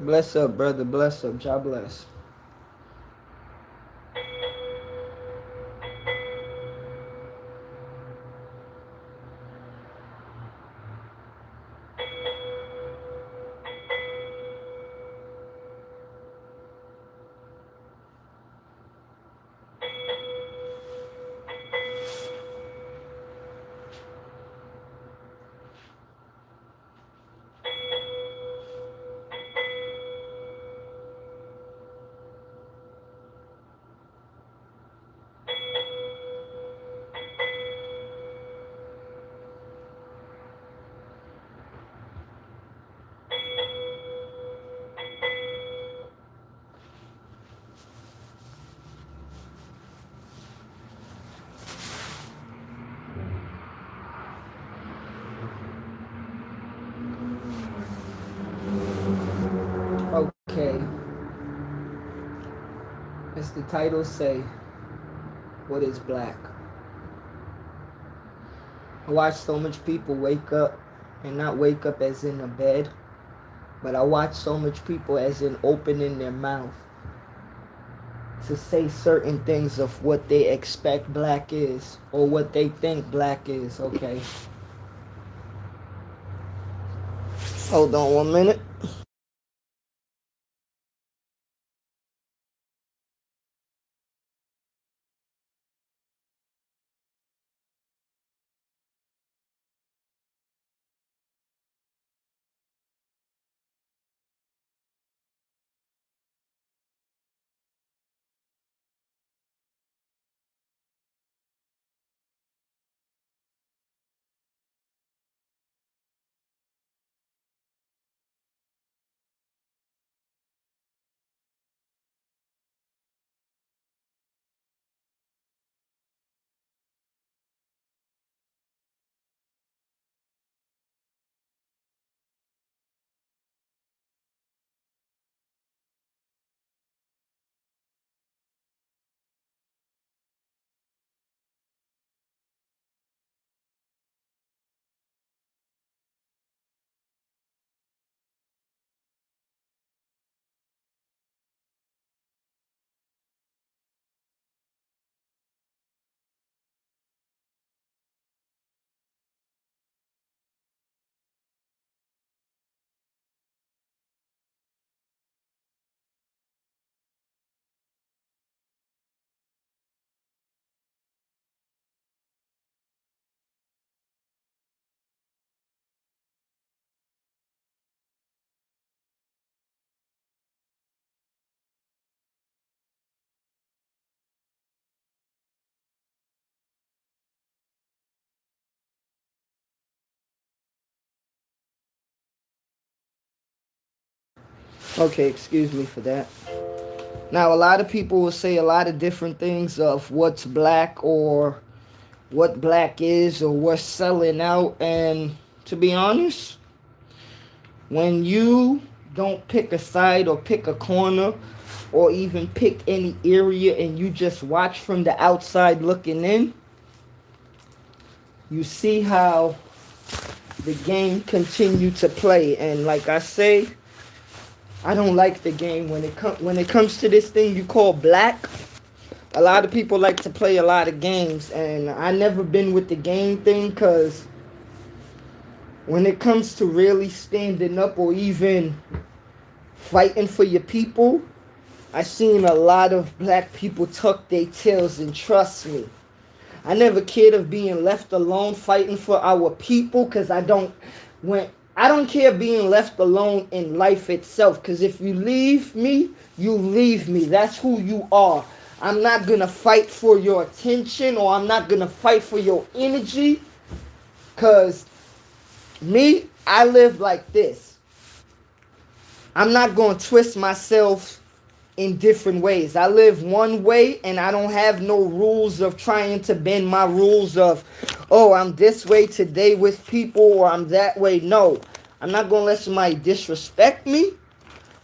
Bless up, brother. Bless up. God bless. Okay, as the title say, what is black? I watch so much people wake up, and not wake up as in a bed, but I watch so much people as in opening their mouth to say certain things of what they expect black is, or what they think black is. Okay, hold on 1 minute. Okay, excuse me for that. Now, a lot of people will say a lot of different things of what's black, or what black is, or what's selling out. And to be honest, when you don't pick a side, or pick a corner, or even pick any area, and you just watch from the outside looking in, you see how the game continue to play. And like I say, I don't like the game when it comes to this thing you call black. A lot of people like to play a lot of games, and I never been with the game thing, because when it comes to really standing up, or even fighting for your people, I seen a lot of black people tuck their tails, and trust me, I never cared of being left alone fighting for our people, because I don't care being left alone in life itself, because if you leave me, you leave me. That's who you are. I'm not going to fight for your attention, or I'm not going to fight for your energy, because me, I live like this. I'm not going to twist myself in different ways. I live one way, and I don't have no rules of trying to bend my rules of, oh, I'm this way today with people, or I'm that way. No, I'm not going to let somebody disrespect me,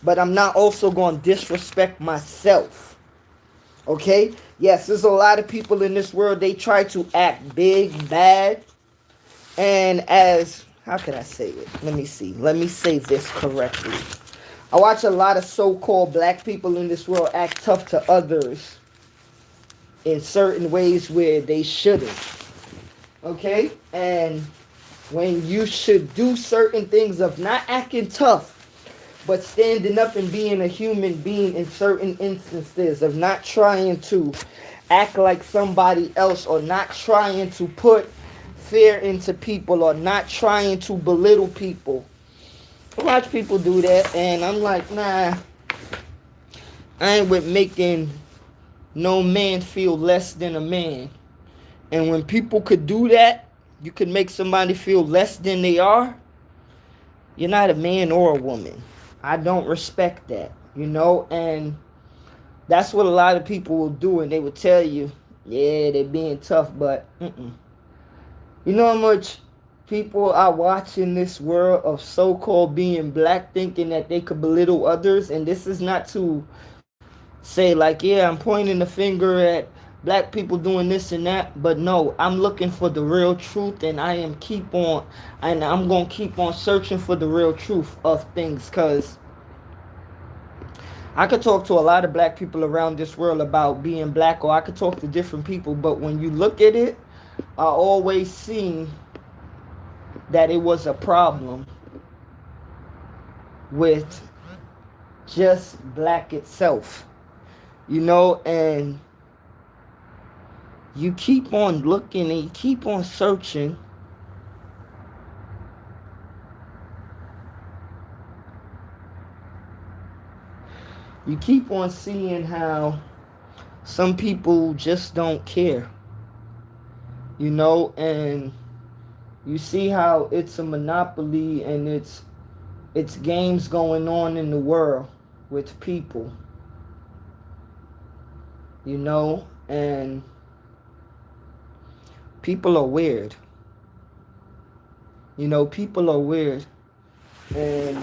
but I'm not also going to disrespect myself. Okay? Yes, there's a lot of people in this world, they try to act big, bad, and as, how can I say it? Let me see. Let me say this correctly. I watch a lot of so-called black people in this world act tough to others in certain ways where they shouldn't. Okay? And when you should do certain things of not acting tough, but standing up and being a human being in certain instances, of not trying to act like somebody else, or not trying to put fear into people, or not trying to belittle people. I watch people do that, and I'm like, nah, I ain't with making no man feel less than a man. And when people could do that, you could make somebody feel less than they are, you're not a man or a woman. I don't respect that, and that's what a lot of people will do, and they will tell you, yeah, they're being tough, but you know how much people are watching this world of so-called being black, thinking that they could belittle others. And this is not to say like, yeah, I'm pointing the finger at black people doing this and that, but no, I'm looking for the real truth, and I'm going to keep on searching for the real truth of things, because I could talk to a lot of black people around this world about being black, or I could talk to different people, but when you look at it, I always seen that it was a problem with just black itself, and you keep on looking and you keep on searching, you keep on seeing how some people just don't care, and you see how it's a monopoly, and it's games going on in the world with people, and people are weird. People are weird, and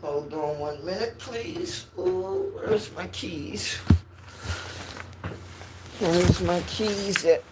hold on 1 minute, please. Oh, where's my keys? Where's my keys at?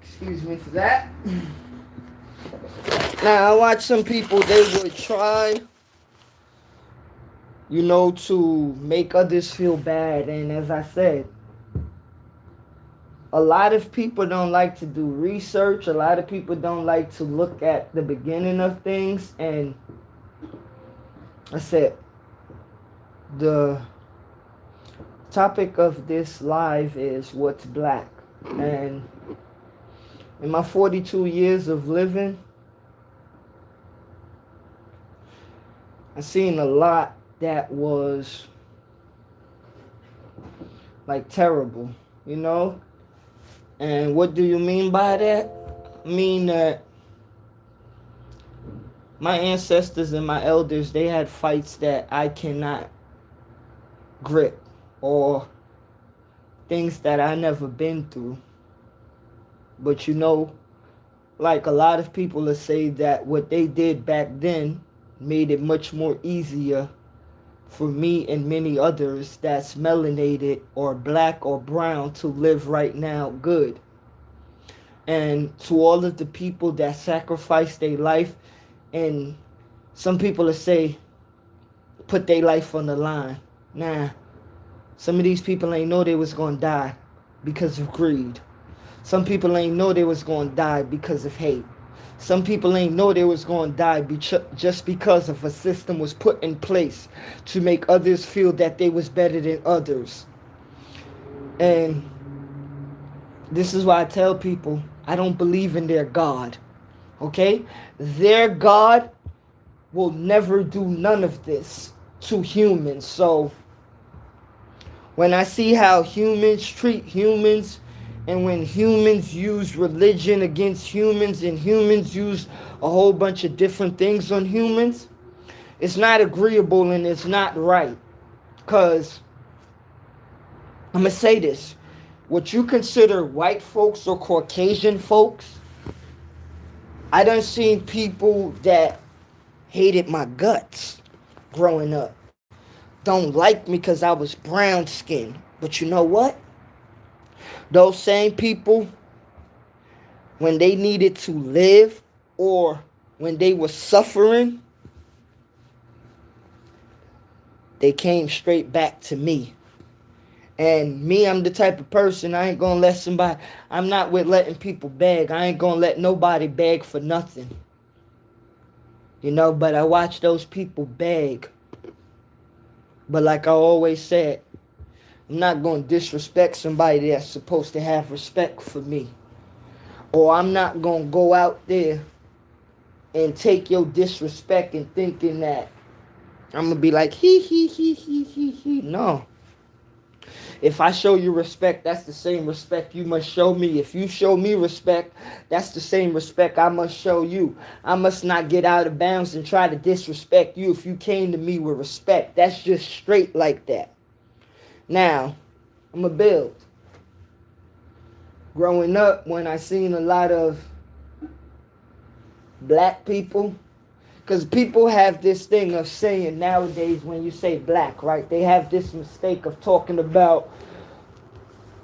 Excuse me for that. Now, I watch some people, they would try, to make others feel bad. And as I said, a lot of people don't like to do research. A lot of people don't like to look at the beginning of things. And I said, the Topic of this live is what's black. And in my 42 years of living, I seen a lot that was like terrible, you know? And what do you mean by that? I mean that my ancestors and my elders, they had fights that I cannot grip, or things that I never been through. But you know, like a lot of people will say that what they did back then made it much more easier for me and many others that's melanated or black or brown to live right now good. And to all of the people that sacrificed their life, and some people will say put their life on the line. Nah, some of these people ain't know they was gonna die because of greed. Some people ain't know they was gonna die because of hate. Some people ain't know they was gonna die just because of a system was put in place to make others feel that they was better than others. And this is why I tell people I don't believe in their God. Okay? Their God will never do none of this to humans. So when I see how humans treat humans, and when humans use religion against humans, and humans use a whole bunch of different things on humans, it's not agreeable and it's not right. Because I'm going to say this. What you consider white folks or Caucasian folks, I done seen people that hated my guts growing up. Don't like me because I was brown skinned. But you know what? Those same people, when they needed to live or when they were suffering, they came straight back to me. And me, I'm the type of person, I ain't gonna let somebody, I'm not with letting people beg. I ain't gonna let nobody beg for nothing. You know, but I watch those people beg. But like I always said, I'm not gonna disrespect somebody that's supposed to have respect for me. Or I'm not gonna go out there and take your disrespect and thinking that I'm gonna be like, he. No. If I show you respect, that's the same respect you must show me. If you show me respect, that's the same respect I must show you. I must not get out of bounds and try to disrespect you if you came to me with respect. That's just straight like that. Now, I'm a build. Growing up, when I seen a lot of black people, because people have this thing of saying nowadays when you say black, right? They have this mistake of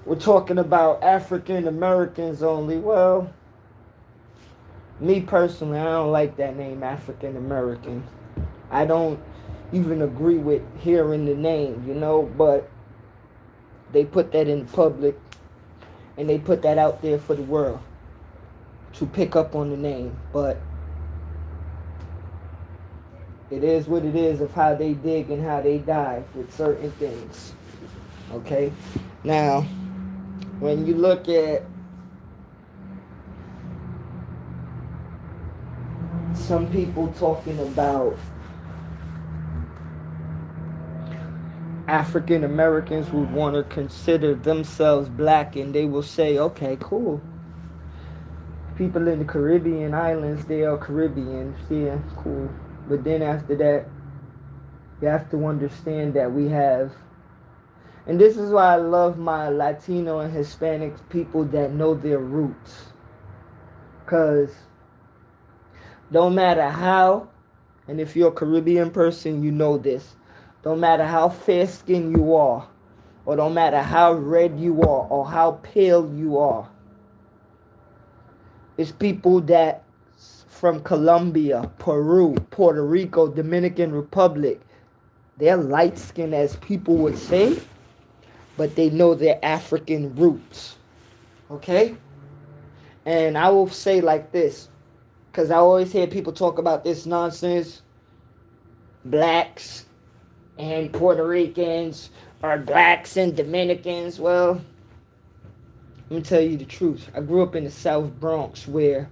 we're talking about African Americans only. Well, me personally, I don't like that name, African American. I don't even agree with hearing the name, you know, but they put that in public and they put that out there for the world to pick up on the name. But it is what it is of how they dig and how they dive with certain things. Okay? Now, when you look at some people talking about African Americans who want to consider themselves black, and they will say, okay, cool. People in the Caribbean islands, they are Caribbeans. Yeah, cool. But then after that, you have to understand that we have, and this is why I love my Latino and Hispanic people that know their roots. Because don't matter how, and if you're a Caribbean person, you know this. Don't matter how fair-skinned you are, or don't matter how red you are, or how pale you are. It's people that from Colombia, Peru, Puerto Rico, Dominican Republic. They're light-skinned, as people would say, but they know their African roots. Okay? And I will say like this, because I always hear people talk about this nonsense. Blacks and Puerto Ricans are blacks and Dominicans. Well, let me tell you the truth. I grew up in the South Bronx where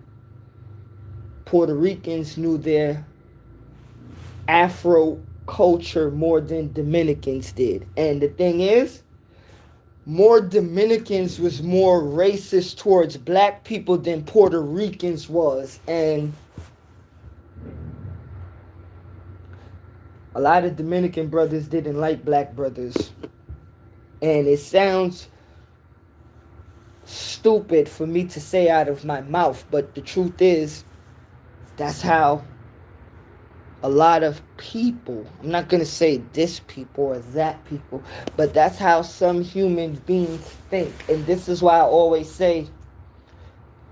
Puerto Ricans knew their Afro culture more than Dominicans did. And the thing is, more Dominicans was more racist towards black people than Puerto Ricans was. And a lot of Dominican brothers didn't like black brothers. And it sounds stupid for me to say out of my mouth, but the truth is, that's how a lot of people, I'm not going to say this people or that people, but that's how some human beings think. And this is why I always say,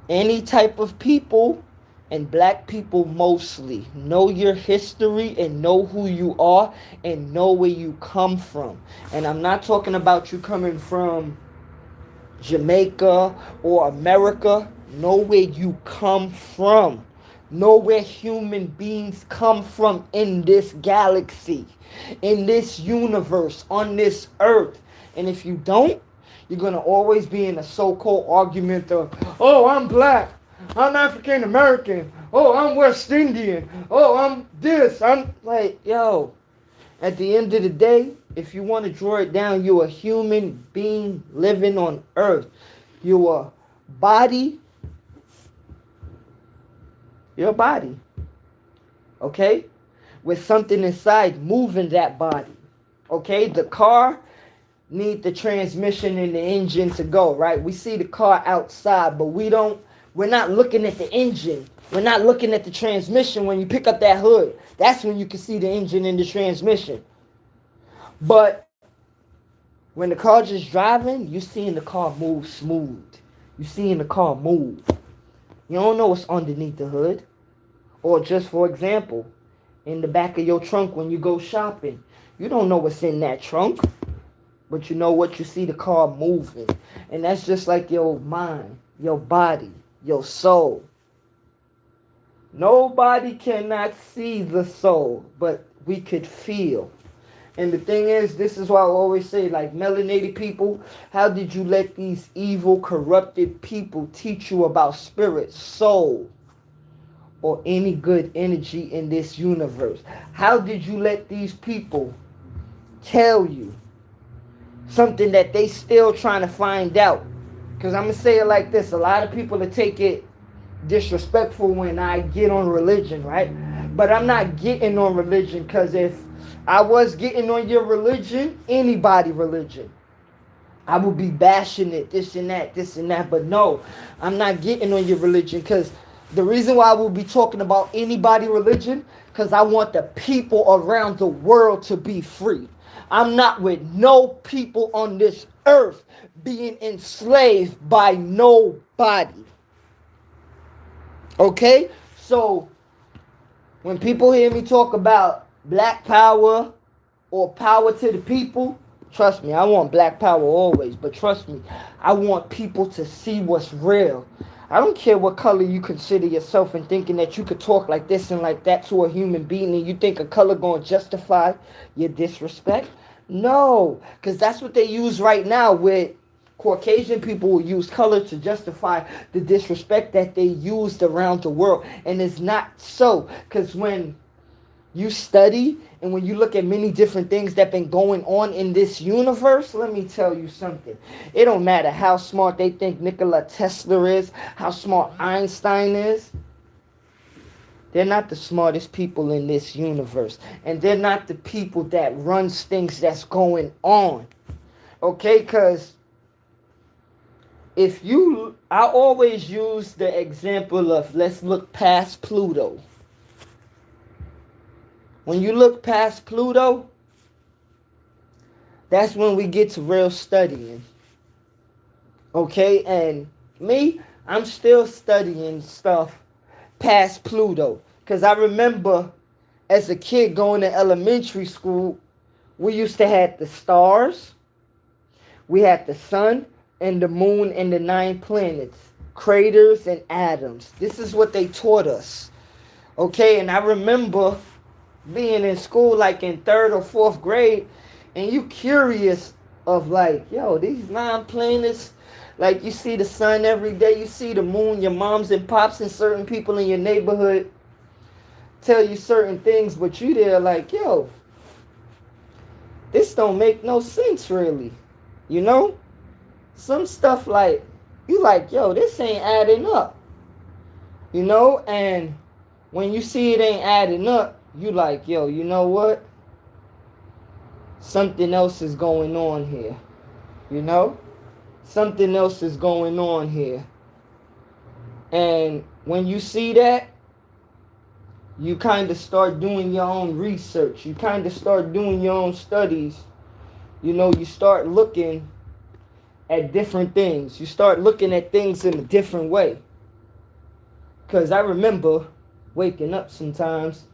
any type of people, and black people mostly, know your history and know who you are and know where you come from. And I'm not talking about you coming from Jamaica or America. Know where you come from. Know where human beings come from in this galaxy, in this universe, on this earth. And if you don't, you're going to always be in a so-called argument of, oh, I'm black, I'm African American, oh, I'm West Indian, oh, I'm this. I'm like, yo, at the end of the day, if you want to draw it down, you're a human being living on earth. You're a body. Your body, okay, with something inside moving that body, okay. The car need the transmission and the engine to go, right? We see the car outside, but we're not looking at the engine, we're not looking at the transmission. When you pick up that hood, that's when you can see the engine and the transmission. But when the car just driving, you seeing the car move smooth, you seeing the car move. You don't know what's underneath the hood. Or just for example, in the back of your trunk when you go shopping, you don't know what's in that trunk, but you know what, you see the car moving. And that's just like your mind, your body, your soul. Nobody cannot see the soul, but we could feel. And the thing is, this is why I always say, like, melanated people, how did you let these evil, corrupted people teach you about spirit, soul, or any good energy in this universe? How did you let these people tell you something that they still trying to find out? Because I'm going to say it like this. A lot of people will take it disrespectful when I get on religion, right? But I'm not getting on religion, because if I was getting on your religion, anybody religion, I would be bashing it, this and that, this and that. But no, I'm not getting on your religion, because the reason why I will be talking about anybody religion, because I want the people around the world to be free. I'm not with no people on this earth being enslaved by nobody. Okay? So, when people hear me talk about black power or power to the people, trust me, I want black power always. But trust me, I want people to see what's real. I don't care what color you consider yourself, and thinking that you could talk like this and like that to a human being, and you think a color gonna justify your disrespect. No, because that's what they use right now. With Caucasian people will use color to justify the disrespect that they used around the world. And it's not so, because when you study and when you look at many different things that been going on in this universe, let me tell you something. It don't matter how smart they think Nikola Tesla is, how smart Einstein is. They're not the smartest people in this universe. And they're not the people that runs things that's going on. Okay? Because I always use the example of, let's look past Pluto. When you look past Pluto, that's when we get to real studying. Okay? And me, I'm still studying stuff past Pluto. Because I remember as a kid going to elementary school, we used to have the stars, we had the sun and the moon and the 9 planets, craters and atoms. This is what they taught us. Okay? And I remember being in school like in 3rd or 4th grade, and you curious of like, yo, these non-planets, like you see the sun every day, you see the moon, your moms and pops and certain people in your neighborhood tell you certain things, but you there like, yo, this don't make no sense really. You know? Some stuff like, you like, yo, this ain't adding up. You know? And when you see it ain't adding up, you like, yo, you know what? Something else is going on here. You know? Something else is going on here. And when you see that, you kind of start doing your own research. You kind of start doing your own studies. You know, you start looking at different things. You start looking at things in a different way. Because I remember waking up sometimes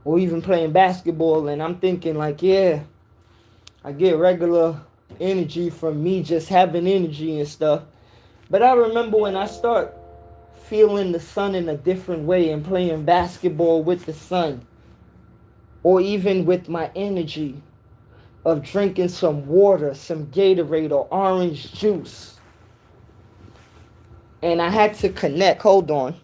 or even playing basketball and I'm thinking like, yeah, I get regular energy from me just having energy and stuff. But I remember when I start feeling the sun in a different way and playing basketball with the sun, or even with my energy of drinking some water, some Gatorade or orange juice. And I had to connect. Hold on.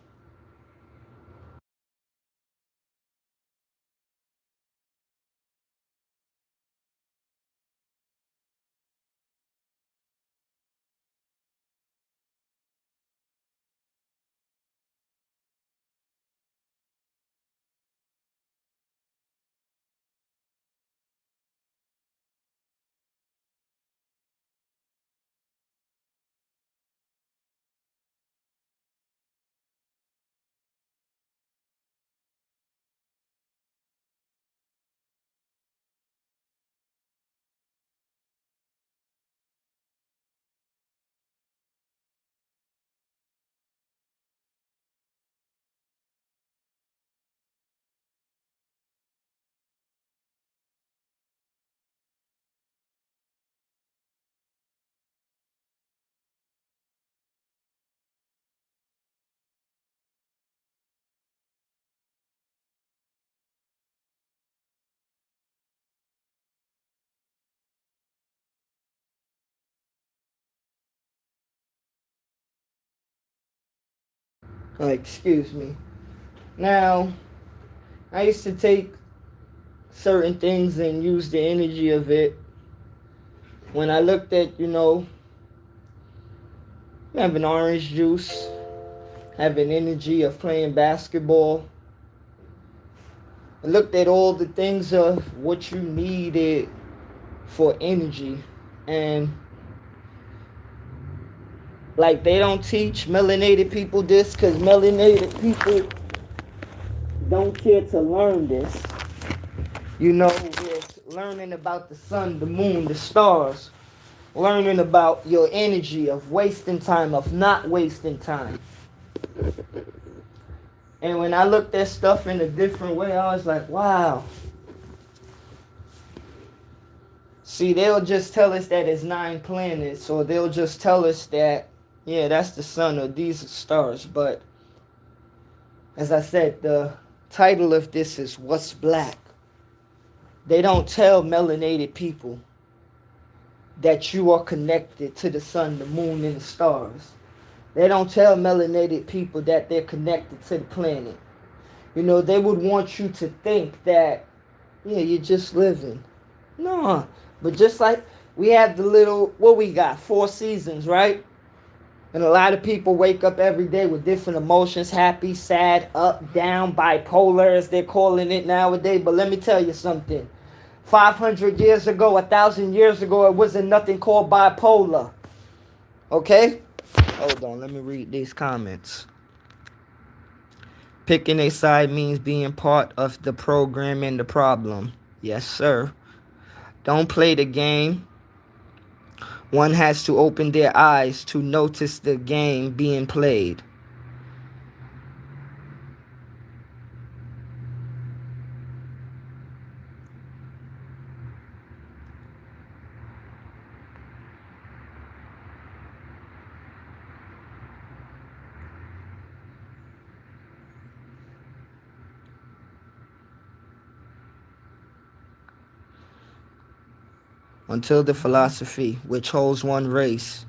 Excuse me. Now, I used to take certain things and use the energy of it. When I looked at, having orange juice, having energy of playing basketball, I looked at all the things of what you needed for energy. And like they don't teach melanated people this because melanated people don't care to learn this. With learning about the sun, the moon, the stars, learning about your energy of wasting time, of not wasting time. And when I looked at stuff in a different way, I was like, wow. See, they'll just tell us that it's 9 planets, or they'll just tell us that, yeah, that's the sun, or these are stars. But as I said, the title of this is What's Black? They don't tell melanated people that you are connected to the sun, the moon, and the stars. They don't tell melanated people that they're connected to the planet. They would want you to think that, yeah, you're just living. No, but just like we have the little, what we got, 4 seasons, right? And a lot of people wake up every day with different emotions, happy, sad, up, down, bipolar, as they're calling it nowadays. But let me tell you something. 500 years ago, 1,000 years ago, it wasn't nothing called bipolar. Okay? Hold on, let me read these comments. Picking a side means being part of the program and the problem. Yes, sir. Don't play the game. One has to open their eyes to notice the game being played. until the philosophy which holds one race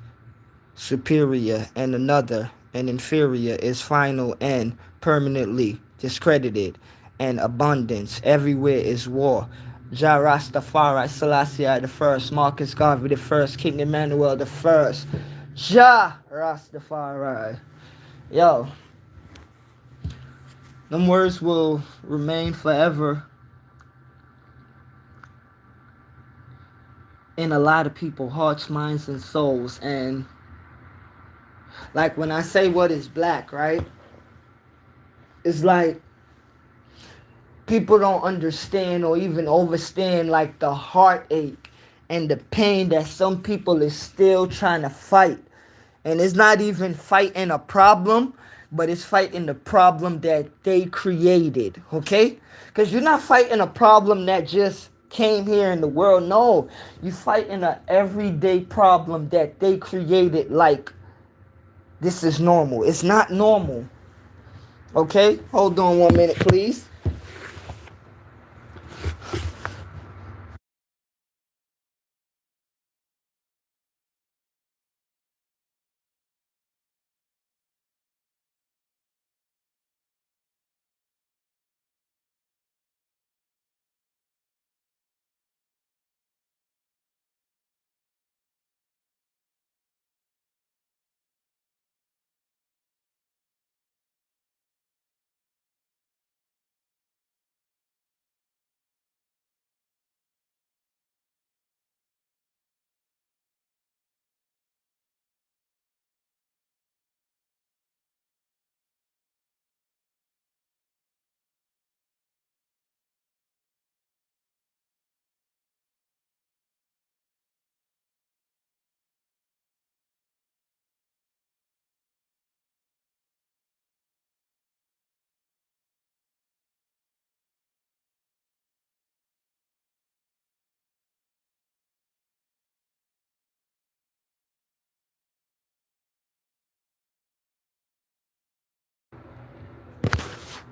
superior and another and inferior is final and permanently discredited, and abundance everywhere is war. Jah Rastafari Selassie the first, Marcus Garvey the first, King Emmanuel the first. Jah Rastafari. Yo, them words will remain forever in a lot of people's hearts, minds, and souls. And like when I say what is black, right? It's like people don't understand or even understand like the heartache and the pain that some people is still trying to fight. And it's not even fighting a problem, but it's fighting the problem that they created, okay? Because you're not fighting a problem that just came here in the world. No, you're fighting an everyday problem that they created like this is normal. It's not normal. Okay? Hold on 1 minute, please.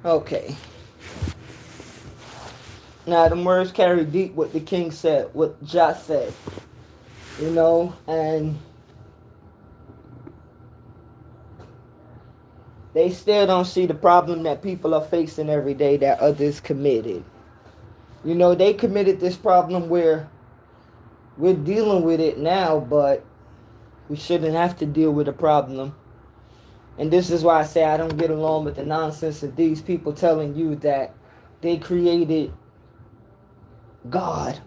Okay. Now, the words carry deep what the king said, what Jah said, you know, and they still don't see the problem that people are facing every day that others committed. You know, they committed this problem where we're dealing with it now, but we shouldn't have to deal with a problem. And this is why I say I don't get along with the nonsense of these people telling you that they created God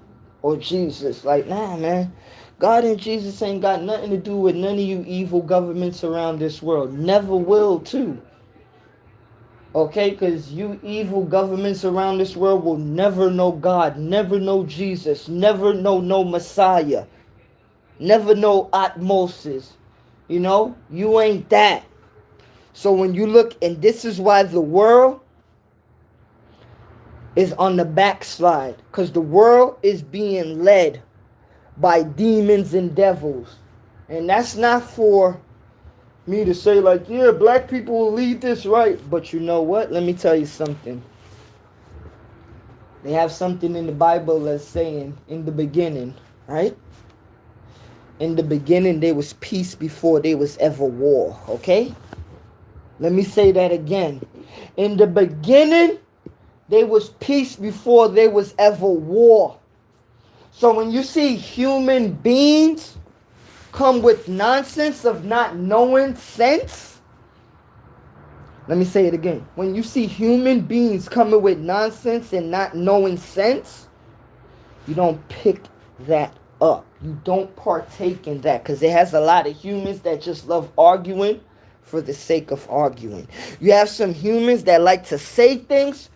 or Jesus. Like, nah, man. God and Jesus ain't got nothing to do with none of you evil governments around this world. Never will, too. Okay? Because you evil governments around this world will never know God, never know Jesus, never know no Messiah, never know Atmosis. You know? You ain't that. So when you look, and this is why the world is on the backslide, because the world is being led by demons and devils. And that's not for me to say like, yeah, black people will lead this right. But you know what? Let me tell you something. They have something in the Bible that's saying, in the beginning, right? In the beginning, there was peace before there was ever war, okay? Let me say that again. In the beginning, there was peace before there was ever war. So when you see human beings come with nonsense of not knowing sense, let me say it again. When you see human beings coming with nonsense and not knowing sense, you don't pick that up. You don't partake in that, because it has a lot of humans that just love arguing for the sake of arguing. You have some humans that like to say things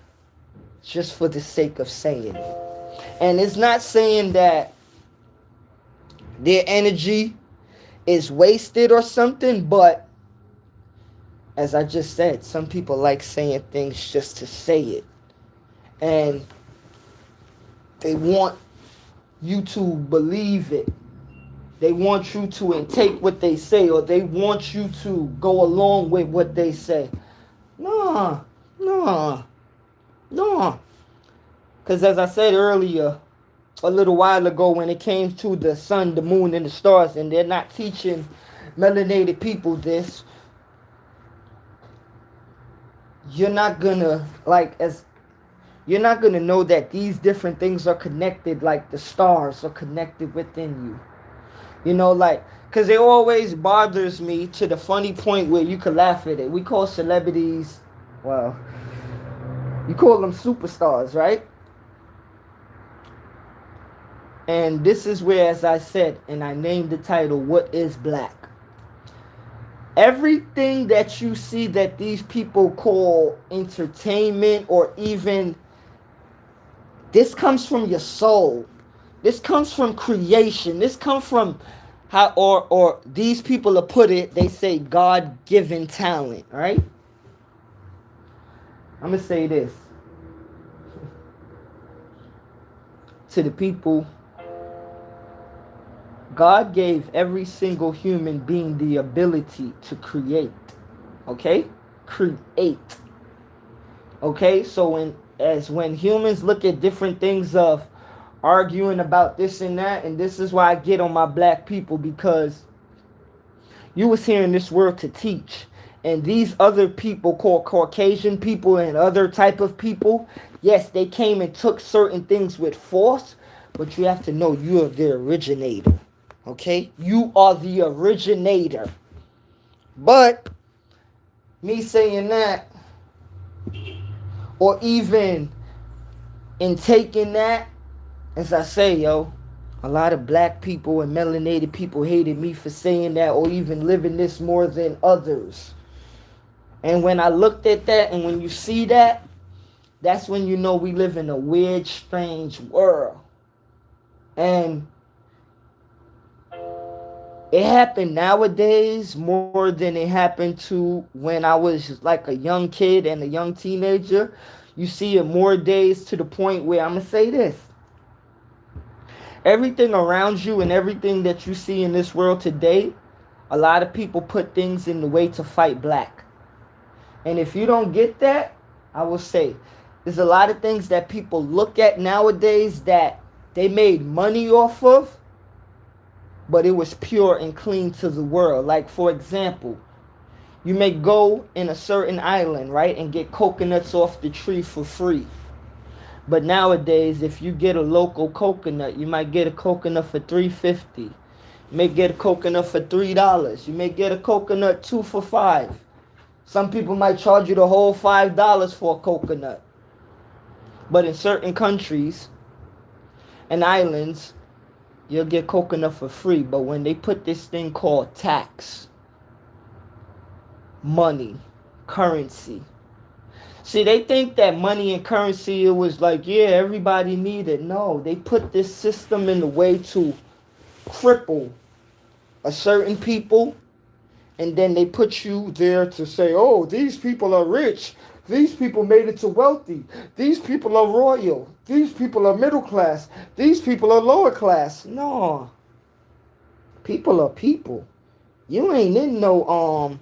just for the sake of saying it. And it's not saying that their energy is wasted or something, but as I just said, some people like saying things just to say it. And they want you to believe it. They want you to take what they say, or they want you to go along with what they say. No. Because as I said earlier, a little while ago when it came to the sun, the moon, and the stars, and they're not teaching melanated people this. You're not gonna you're not gonna know that these different things are connected, like the stars are connected within you. You know, like, because it always bothers me to the funny point where you could laugh at it. We call celebrities, well, you call them superstars, right? And this is where, as I said, and I named the title, What is Black? Everything that you see that these people call entertainment, or even, this comes from your soul. This comes from creation. This comes from how, or these people are put it, they say God-given talent, right? I'm going to say this to the people. God gave every single human being the ability to create. Okay? Create. Okay? So when humans look at different things of arguing about this and that, and this is why I get on my black people, because you was here in this world to teach. And these other people called Caucasian people and other type of people, yes, they came and took certain things with force, but you have to know you're the originator. Okay? You are the originator. But me saying that, or even in taking that, as I say, yo, a lot of black people and melanated people hated me for saying that, or even living this more than others. And when I looked at that, and when you see that, that's when you know we live in a weird, strange world. And it happened nowadays more than it happened to when I was like a young kid and a young teenager. You see it more days, to the point where, I'm going to say this. Everything around you and everything that you see in this world today, a lot of people put things in the way to fight black. And if you don't get that, I will say, there's a lot of things that people look at nowadays that they made money off of, but it was pure and clean to the world. Like, for example, you may go in a certain island, right, and get coconuts off the tree for free. But nowadays, if you get a local coconut, you might get a coconut for $3.50. You may get a coconut for $3. You may get a coconut 2 for $5. Some people might charge you the whole $5 for a coconut. But in certain countries and islands, you'll get coconut for free. But when they put this thing called tax, money, currency. See, they think that money and currency, it was like, yeah, everybody needed. No, they put this system in the way to cripple a certain people. And then they put you there to say, oh, these people are rich. These people made it to wealthy. These people are royal. These people are middle class. These people are lower class. No. People are people. You ain't in no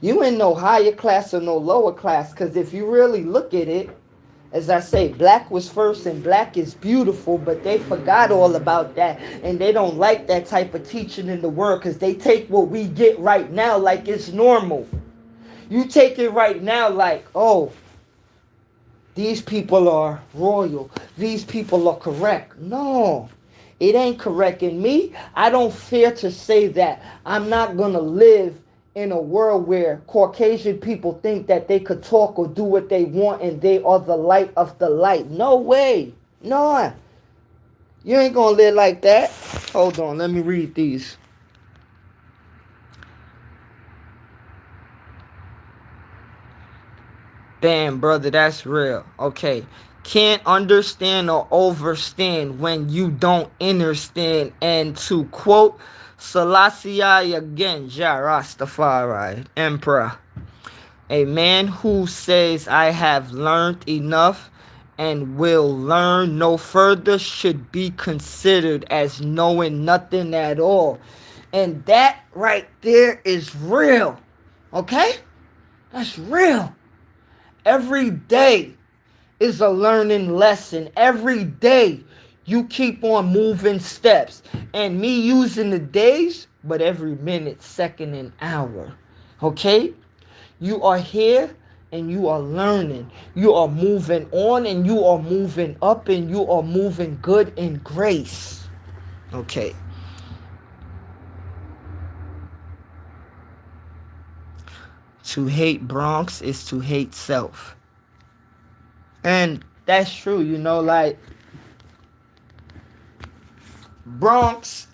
higher class or no lower class. Because if you really look at it, as I say, black was first and black is beautiful, but they forgot all about that. And they don't like that type of teaching in the world, because they take what we get right now like it's normal. You take it right now like, oh, these people are royal. These people are correct. No, it ain't correct. In me, I don't fear to say that I'm not going to live in a world where Caucasian people think that they could talk or do what they want and they are the light of the light. No way. No. You ain't going to live like that. Hold on. Let me read these. Damn, brother, that's real. Okay. Can't understand or overstand when you don't understand. And to quote Selassie again, Jah Rastafari, Emperor, a man who says, I have learned enough and will learn no further should be considered as knowing nothing at all. And that right there is real. Okay? That's real. Every day is a learning lesson. Every day You keep on moving steps. And me using the days, but every minute, second, and hour. Okay? You are here and you are learning. You are moving on and you are moving up and you are moving good in grace. Okay. To hate Bronx is to hate self. And that's true, like Bronx,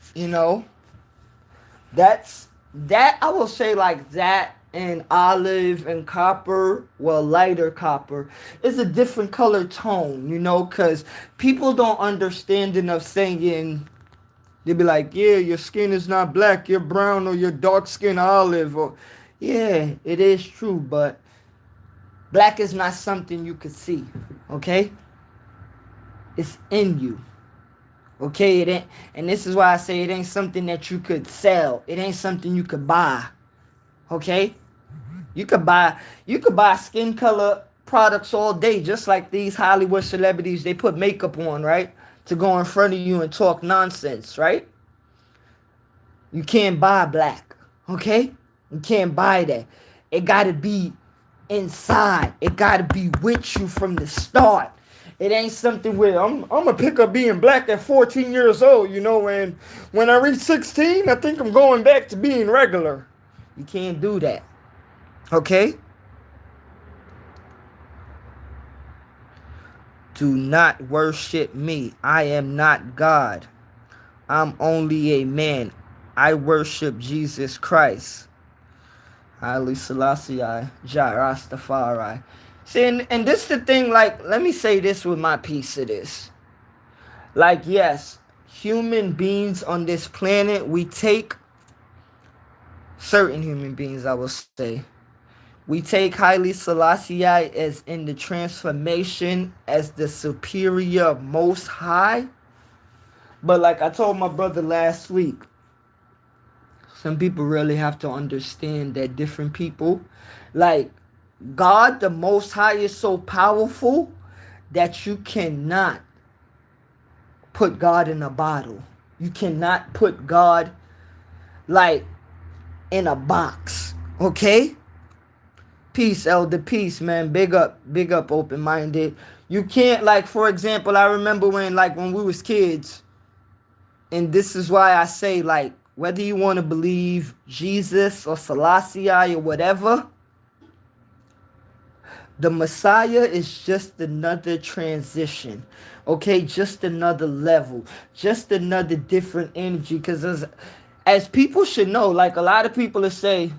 that I will say like that and olive and copper, well, lighter copper, is a different color tone, because people don't understand enough saying, they be like, yeah, your skin is not black, you're brown, or you're dark skin olive, or, yeah, it is true, but black is not something you could see, okay? It's in you. Okay, it ain't, and this is why I say it ain't something that you could sell. It ain't something you could buy. Okay? You could buy skin color products all day, just like these Hollywood celebrities. They put makeup on, right? To go in front of you and talk nonsense, right? You can't buy black. Okay? You can't buy that. It gotta be inside. It gotta be with you from the start. It ain't something where I'm gonna pick up being black at 14 years old, and when I reach 16, I think I'm going back to being regular. You can't do that. Okay? Do not worship me. I am not God. I'm only a man. I worship Jesus Christ. Haile Selassie, Jah Rastafari. See, and this the thing, like, let me say this with my piece of this. Like, yes, human beings on this planet, we take, certain human beings, I will say, we take Haile Selassie as in the transformation as the superior most high. But like I told my brother last week, some people really have to understand that different people, like, God, the Most High, is so powerful that you cannot put God in a bottle. You cannot put God, like, in a box. Okay? Peace, elder, peace, man. Big up, open-minded. You can't, like, for example, I remember when we was kids, and this is why I say, like, whether you want to believe Jesus or Selassie or whatever, the Messiah is just another transition, okay? Just another level, just another different energy. Because as people should know, like a lot of people will say,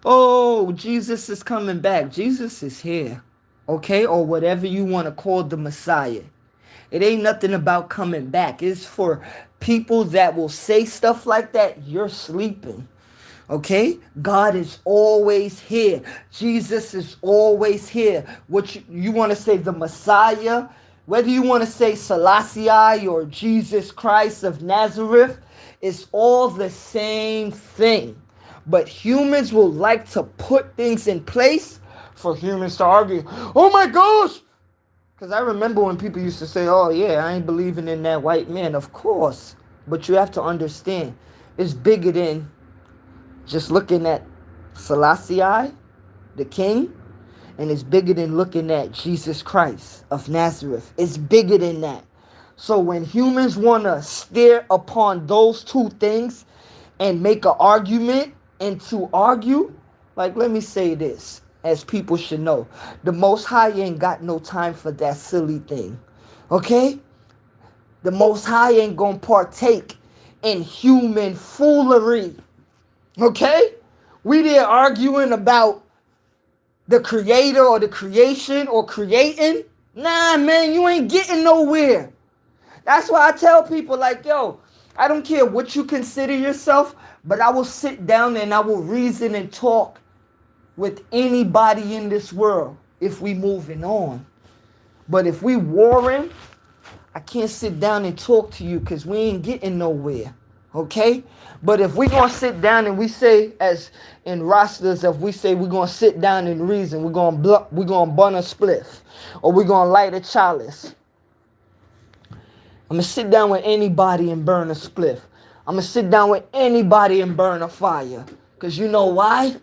oh, Jesus is coming back. Jesus is here, okay? Or whatever you want to call the Messiah. It ain't nothing about coming back. It's for people that will say stuff like that. You're sleeping. Okay? God is always here. Jesus is always here. What you want to say, the Messiah, whether you want to say Selassie or Jesus Christ of Nazareth, it's all the same thing. But humans will like to put things in place for humans to argue. Oh my gosh! Because I remember when people used to say, oh yeah, I ain't believing in that white man. Of course. But you have to understand, it's bigger than just looking at Selassie, the king, and it's bigger than looking at Jesus Christ of Nazareth. It's bigger than that. So when humans want to stare upon those two things and make an argument and to argue, like, let me say this, as people should know, the Most High ain't got no time for that silly thing. Okay? The Most High ain't gonna partake in human foolery. Okay? We there arguing about the creator or the creation or creating. Nah, man, you ain't getting nowhere. That's why I tell people, like, yo, I don't care what you consider yourself, but I will sit down and I will reason and talk with anybody in this world if we moving on. But if we warring, I can't sit down and talk to you because we ain't getting nowhere. Okay? But if we gonna sit down and we say, as in rosters, if we say we're gonna sit down and reason, we're gonna burn a spliff, or we're gonna light a chalice, I'm going to sit down with anybody and burn a spliff. I'm going to sit down with anybody and burn a fire. Because you know why?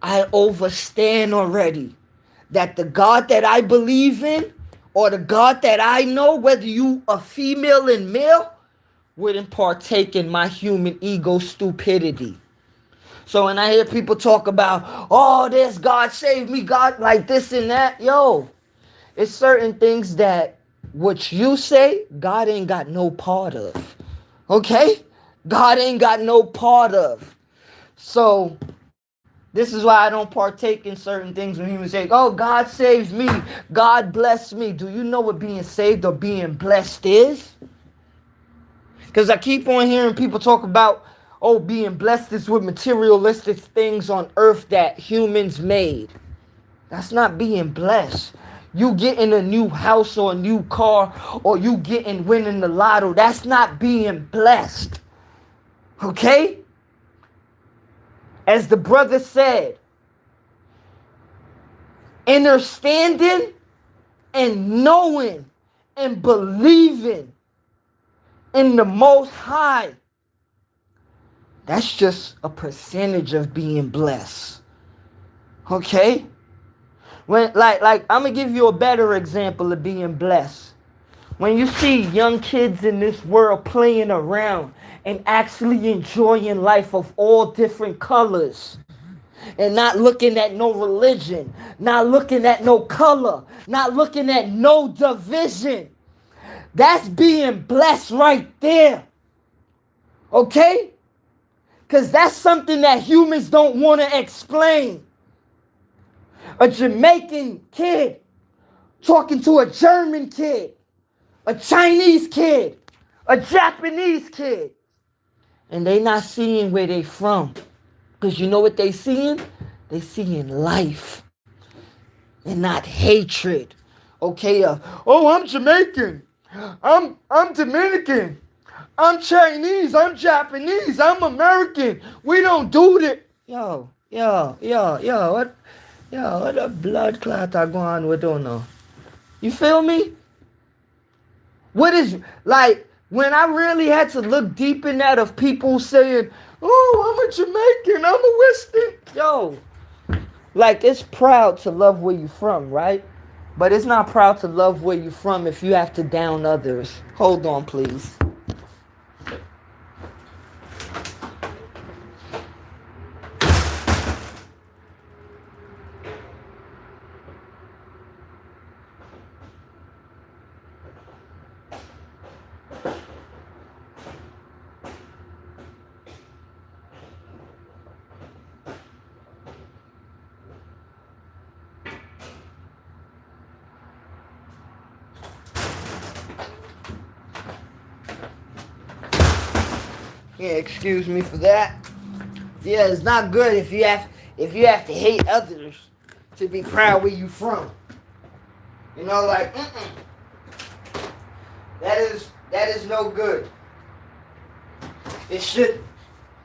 I overstand already that the God that I believe in, or the God that I know, whether you are female and male, wouldn't partake in my human ego stupidity. So when I hear people talk about, oh, there's God save me, God like this and that, yo, it's certain things that what you say, God ain't got no part of. Okay? God ain't got no part of. So this is why I don't partake in certain things when humans say, oh, God saves me, God bless me. Do you know what being saved or being blessed is? Because I keep on hearing people talk about, oh, being blessed is with materialistic things on earth that humans made. That's not being blessed. You getting a new house or a new car, or you winning the lotto, that's not being blessed. Okay? As the brother said, understanding and knowing and believing in the Most High, that's just a percentage of being blessed. Okay? When like I'm gonna give you a better example of being blessed. When you see young kids in this world playing around and actually enjoying life of all different colors, and not looking at no religion, not looking at no color, not looking at no division, that's being blessed right there. Okay? Because that's something that humans don't want to explain. A Jamaican kid talking to a German kid, a Chinese kid, a Japanese kid, and they not seeing where they from. Because you know what they seeing? They seeing life and not hatred. Okay, oh, I'm Jamaican. I'm Dominican. I'm Chinese. I'm Japanese. I'm American. We don't do that. Yo, what? Yo, what a blood clot are going on with Ono? You feel me? What is, like, when I really had to look deep in that of people saying, oh, I'm a Jamaican, I'm a Western. Yo, like, it's proud to love where you from, right? But it's not proud to love where you from if you have to down others. Hold on, please. Yeah, excuse me for that. Yeah, it's not good if you have to hate others to be proud where you from. You know, like, that is no good.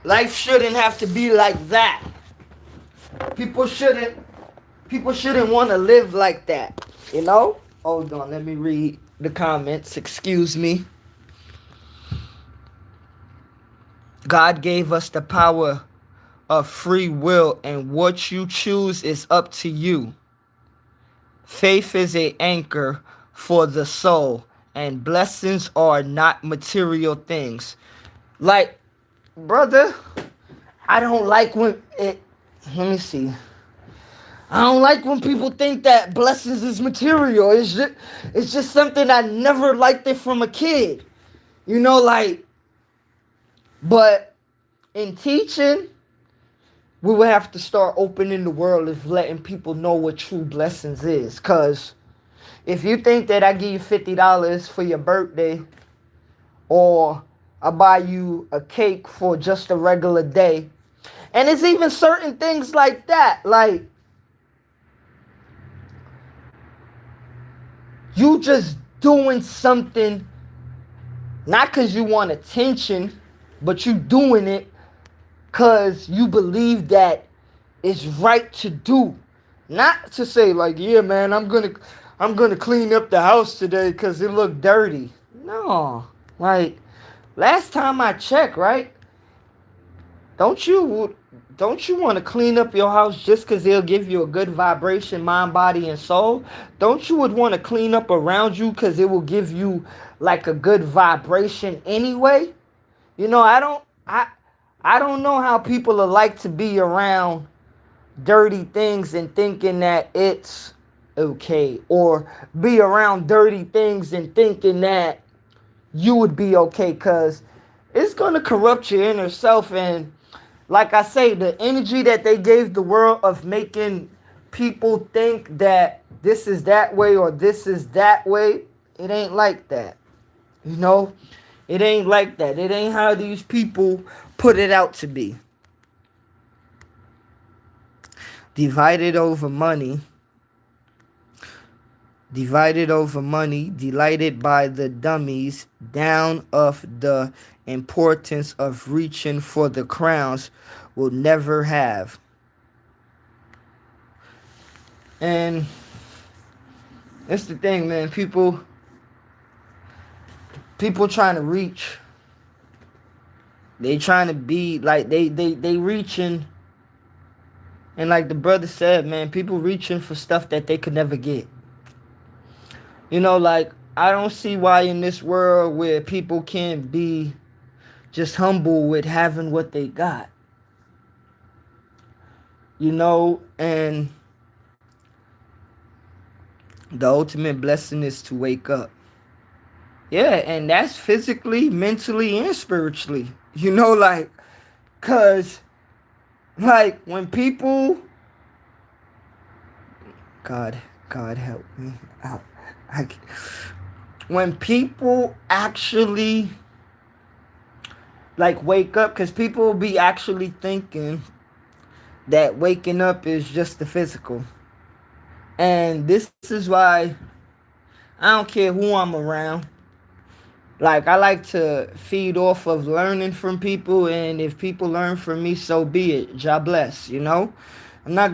Life shouldn't have to be like that. People shouldn't want to live like that. You know? Hold on, let me read the comments. Excuse me. God gave us the power of free will, and what you choose is up to you. Faith is an anchor for the soul, and blessings are not material things. Like, brother, I don't like when it, let me see. I don't like when people think that blessings is material. It's just something I never liked it from a kid. You know, like, but in teaching, we would have to start opening the world of letting people know what true blessings is. Because if you think that I give you $50 for your birthday, or I buy you a cake for just a regular day, and it's even certain things like that, like, you just doing something, not because you want attention, but you doing it because you believe that it's right to do. Not to say like, yeah, man, I'm gonna clean up the house today because it looked dirty. No. Like, last time I checked, right? Don't you don't you want to clean up your house just because it'll give you a good vibration, mind, body, and soul? Don't you would want to clean up around you because it will give you like a good vibration anyway? You know, I don't know how people are like to be around dirty things and thinking that it's okay, or be around dirty things and thinking that you would be okay, because it's going to corrupt your inner self. And like I say, the energy that they gave the world of making people think that this is that way or this is that way, it ain't like that. You know, it ain't like that. It ain't how these people put it out to be. Divided over money. Divided over money, delighted by the dummies, down of the importance of reaching for the crowns, will never have. And that's the thing, man. People trying to reach. They trying to be like they reaching. And like the brother said, man, people reaching for stuff that they could never get. You know, like, I don't see why in this world where people can't be just humble with having what they got. You know, and the ultimate blessing is to wake up. Yeah, and that's physically, mentally, and spiritually. You know, like, because, like, when people... God help me out. When people actually like wake up, because people be actually thinking that waking up is just the physical. And this is why I don't care who I'm around. Like, I like to feed off of learning from people, and if people learn from me, so be it. God bless, you know? I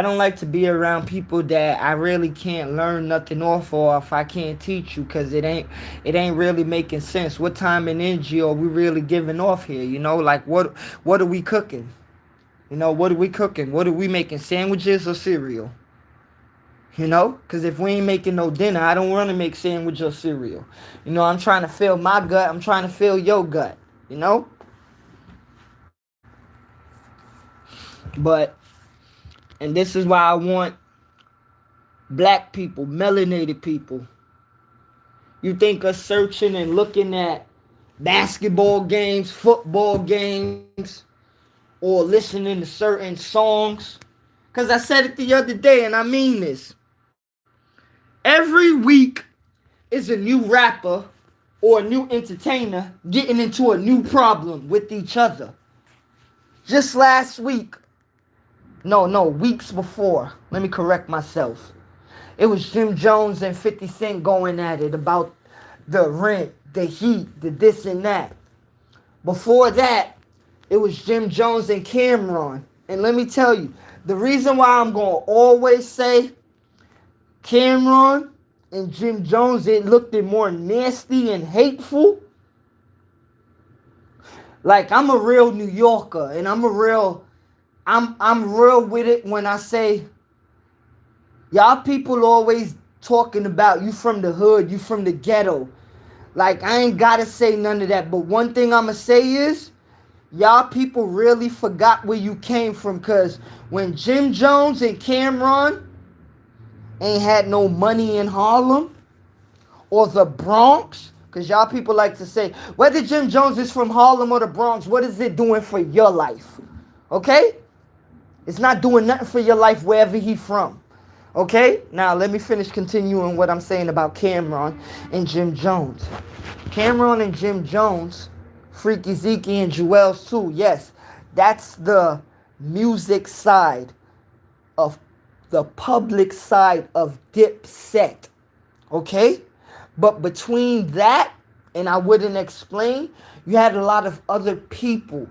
don't like to be around people that I really can't learn nothing off, or if I can't teach you, because it ain't really making sense. What time and energy are we really giving off here? You know, like, what are we cooking? You know, what are we cooking? What are we making, sandwiches or cereal? You know, because if we ain't making no dinner, I don't want to make sandwich or cereal. You know, I'm trying to fill my gut. I'm trying to fill your gut, you know? But, and this is why I want black people, melanated people. You think us searching and looking at basketball games, football games, or listening to certain songs? Because I said it the other day, and I mean this. Every week is a new rapper or a new entertainer getting into a new problem with each other. Just last week, weeks before, let me correct myself. It was Jim Jones and 50 Cent going at it about the rent, the heat, the this and that. Before that, it was Jim Jones and Cameron. And let me tell you, the reason why I'm going to always say Cameron and Jim Jones, it looked more nasty and hateful. Like, I'm a real New Yorker, and I'm real with it when I say, y'all people always talking about you from the hood, you from the ghetto. Like, I ain't gotta say none of that. But one thing I'ma say is, y'all people really forgot where you came from. Because when Jim Jones and Cameron ain't had no money in Harlem or the Bronx, because y'all people like to say, whether Jim Jones is from Harlem or the Bronx, what is it doing for your life? Okay? It's not doing nothing for your life wherever he from. Okay? Now, let me finish continuing what I'm saying about Cameron and Jim Jones. Cameron and Jim Jones, Freaky Zeke and Jewels too. Yes, that's the music side of the public side of Dipset. Okay? But between that, and I wouldn't explain, you had a lot of other people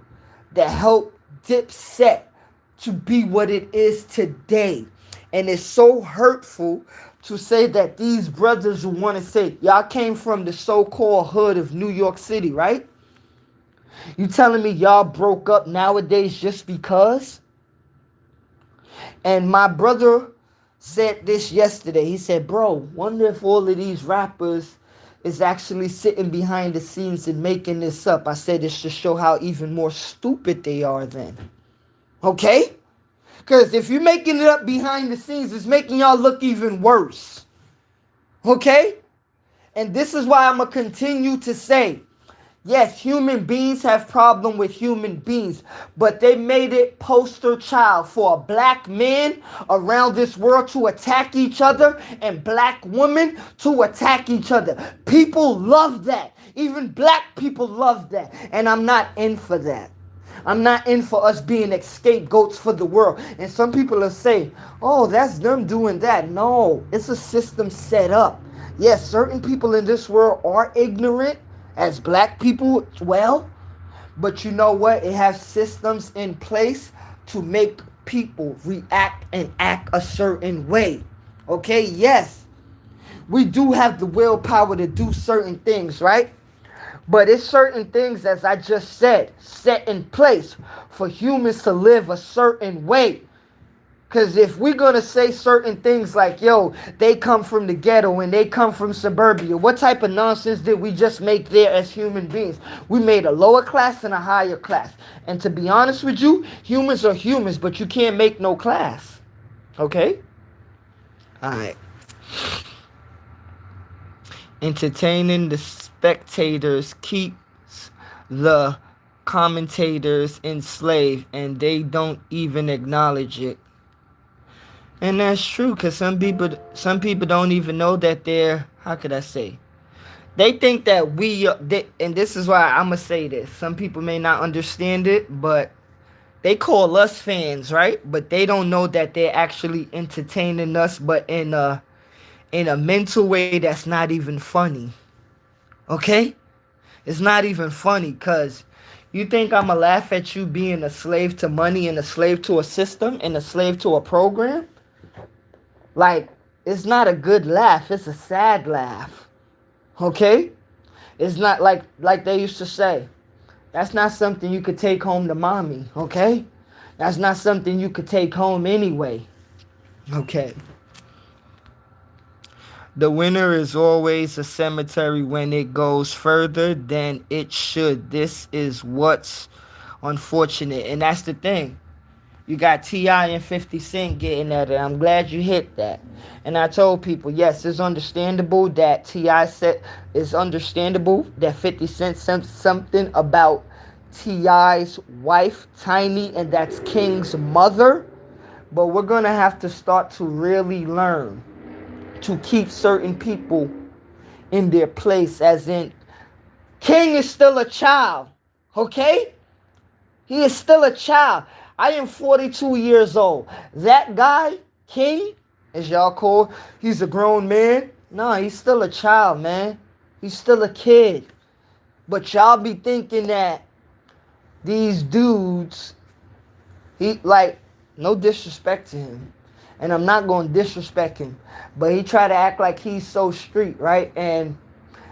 that helped Dipset to be what it is today. And it's so hurtful to say that these brothers who want to say, y'all came from the so-called hood of New York City, right? You telling me y'all broke up nowadays just because? And my brother said this yesterday. He said, bro, wonder if all of these rappers is actually sitting behind the scenes and making this up. I said it's to show how even more stupid they are then. Okay? Because if you're making it up behind the scenes, it's making y'all look even worse. Okay? And this is why I'm going to continue to say, yes, human beings have problem with human beings, but they made it poster child for a black man around this world to attack each other and black women to attack each other. People love that. Even black people love that. And I'm not in for that. I'm not in for us being scapegoats for the world. And some people will say, oh, that's them doing that. No, it's a system set up. Yes, certain people in this world are ignorant, as black people as well. But you know what? It has systems in place to make people react and act a certain way. Okay, yes, we do have the willpower to do certain things, right? But it's certain things, as I just said, set in place for humans to live a certain way. Because if we're going to say certain things like, yo, they come from the ghetto and they come from suburbia, what type of nonsense did we just make there as human beings? We made a lower class and a higher class. And to be honest with you, humans are humans, but you can't make no class. Okay? All right. Entertaining the spectators keeps the commentators enslaved, and they don't even acknowledge it. And that's true, because some people don't even know that they're, how could I say? They think that and this is why I'm going to say this. Some people may not understand it, but they call us fans, right? But they don't know that they're actually entertaining us, but in a mental way that's not even funny. Okay? It's not even funny, because you think I'm going to laugh at you being a slave to money and a slave to a system and a slave to a program? Like, it's not a good laugh. It's a sad laugh. Okay? It's not like they used to say. That's not something you could take home to mommy. Okay? That's not something you could take home anyway. Okay. The winner is always a cemetery when it goes further than it should. This is what's unfortunate. And that's the thing. You got T.I. and 50 Cent getting at it. I'm glad you hit that. And I told people, yes, it's understandable that T.I. said, it's understandable that 50 Cent said something about T.I.'s wife, Tiny, and that's King's mother. But we're going to have to start to really learn to keep certain people in their place, as in King is still a child, okay? He is still a child. I am 42 years old. That guy, King, as y'all call, he's a grown man. No, he's still a child, man. He's still a kid. But y'all be thinking that these dudes, no disrespect to him. And I'm not going to disrespect him. But he tried to act like he's so street, right? And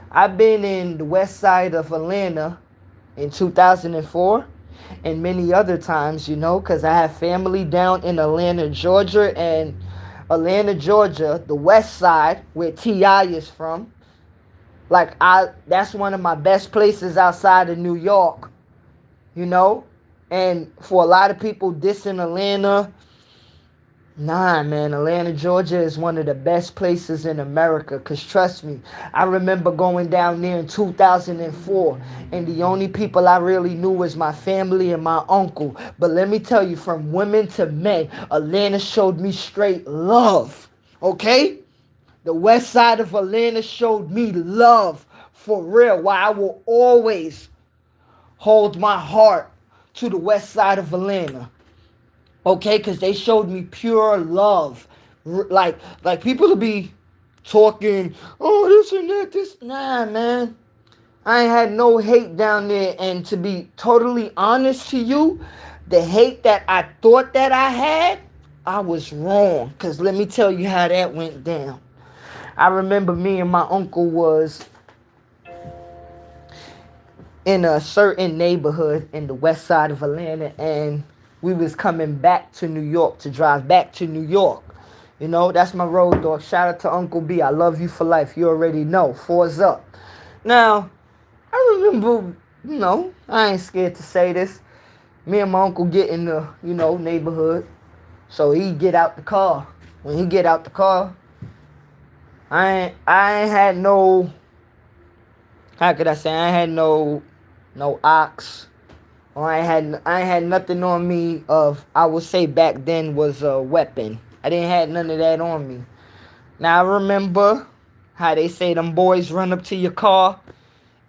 I've been in the west side of Atlanta in 2004. And many other times, because I have family down in Atlanta, Georgia. And Atlanta, Georgia, the west side, where T.I. is from. That's one of my best places outside of New York. And for a lot of people dissing Atlanta, nah, man, Atlanta, Georgia is one of the best places in America. Because trust me, I remember going down there in 2004. And the only people I really knew was my family and my uncle. But let me tell you, from women to men, Atlanta showed me straight love. Okay? The west side of Atlanta showed me love. For real. Why I will always hold my heart to the west side of Atlanta. Okay, because they showed me pure love. Like people will be talking, oh, this and that, this. Nah, man. I ain't had no hate down there. And to be totally honest to you, the hate that I thought that I had, I was wrong. Because let me tell you how that went down. I remember me and my uncle was in a certain neighborhood in the west side of Atlanta, and we was coming back to New York to drive back to New York. You know, that's my road dog. Shout out to Uncle B. I love you for life. You already know. Fours up. Now, I remember, I ain't scared to say this. Me and my uncle get in the, neighborhood. So he get out the car. When he get out the car, I ain't had no, how could I say, I ain't had no ox. Or I ain't had nothing on me of, I would say back then was a weapon. I didn't have none of that on me. Now I remember how they say them boys run up to your car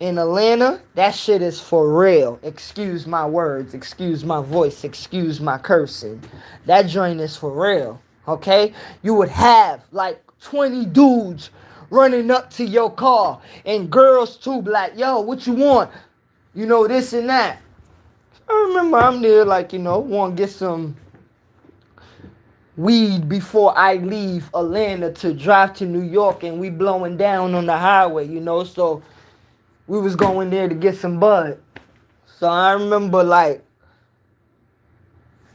in Atlanta. That shit is for real. Excuse my words, excuse my voice, excuse my cursing. That joint is for real, okay? You would have like 20 dudes running up to your car and girls too, like, yo, what you want? This and that. I remember I'm there like, want to get some weed before I leave Atlanta to drive to New York, and we blowing down on the highway, so we was going there to get some bud. So I remember like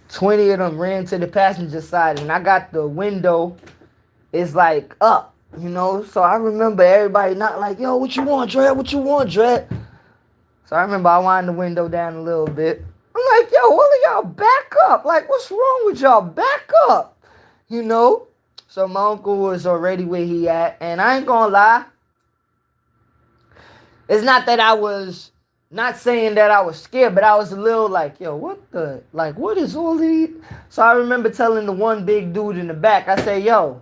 20 of them ran to the passenger side, and I got the window, it's like up, so I remember everybody not like, yo, what you want, Dred? What you want, Dred? So I remember I wind the window down a little bit. I'm like, yo, all of y'all back up. Like, what's wrong with y'all? Back up. So my uncle was already where he at. And I ain't gonna lie. It's not that I was not saying that I was scared, but I was a little like, yo, what is all these? So I remember telling the one big dude in the back, I say, yo,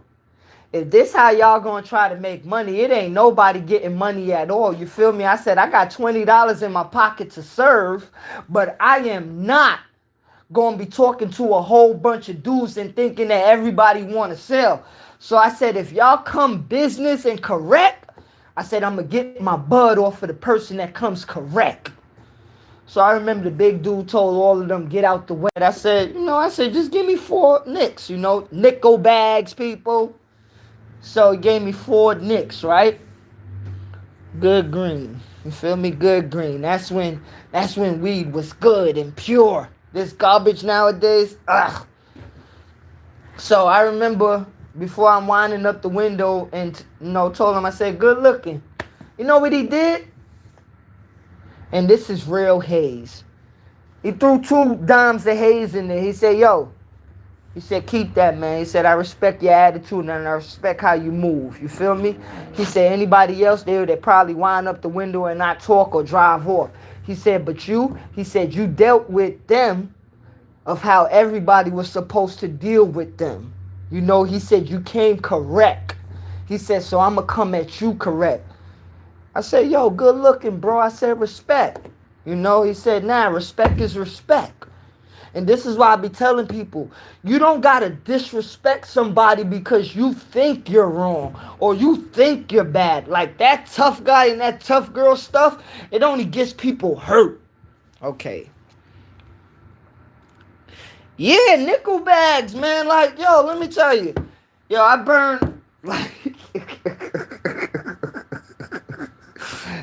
if this how y'all gonna try to make money, it ain't nobody getting money at all. You feel me? I said, I got $20 in my pocket to serve, but I am not gonna be talking to a whole bunch of dudes and thinking that everybody wanna sell. So I said, if y'all come business and correct, I said, I'm gonna get my bud off of the person that comes correct. So I remember the big dude told all of them, get out the way. I said, just give me 4 nicks, nickel bags, people. So he gave me 4 nicks, right? Good green. You feel me? Good green. That's when weed was good and pure. This garbage nowadays, ugh. So I remember before I'm winding up the window and told him, I said, good looking. You know what he did? And this is real haze. He threw 2 dimes of haze in there. He said, yo. He said, keep that, man. He said, I respect your attitude and I respect how you move. You feel me? He said, anybody else there, they probably wind up the window and not talk or drive off. He said, but you dealt with them of how everybody was supposed to deal with them. He said, you came correct. He said, so I'm going to come at you correct. I said, yo, good looking, bro. I said, respect. He said, nah, respect is respect. And this is why I be telling people, you don't got to disrespect somebody because you think you're wrong or you think you're bad. Like that tough guy and that tough girl stuff, it only gets people hurt. Okay. Yeah, nickel bags, man. Like, yo, let me tell you. Yo, I burned,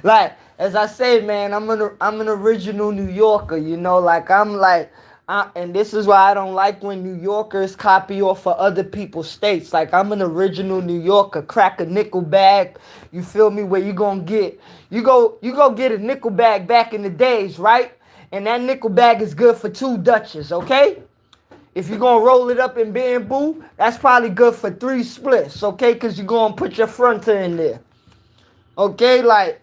like, as I say, man, I'm an original New Yorker, and this is why I don't like when New Yorkers copy off of other people's states. Like, I'm an original New Yorker. Crack a nickel bag. You feel me? Where you gonna get? You go get a nickel bag back in the days, right? And that nickel bag is good for 2 Dutches, okay? If you're gonna roll it up in bamboo, that's probably good for 3 splits, okay? Because you're gonna put your fronter in there. Okay, like,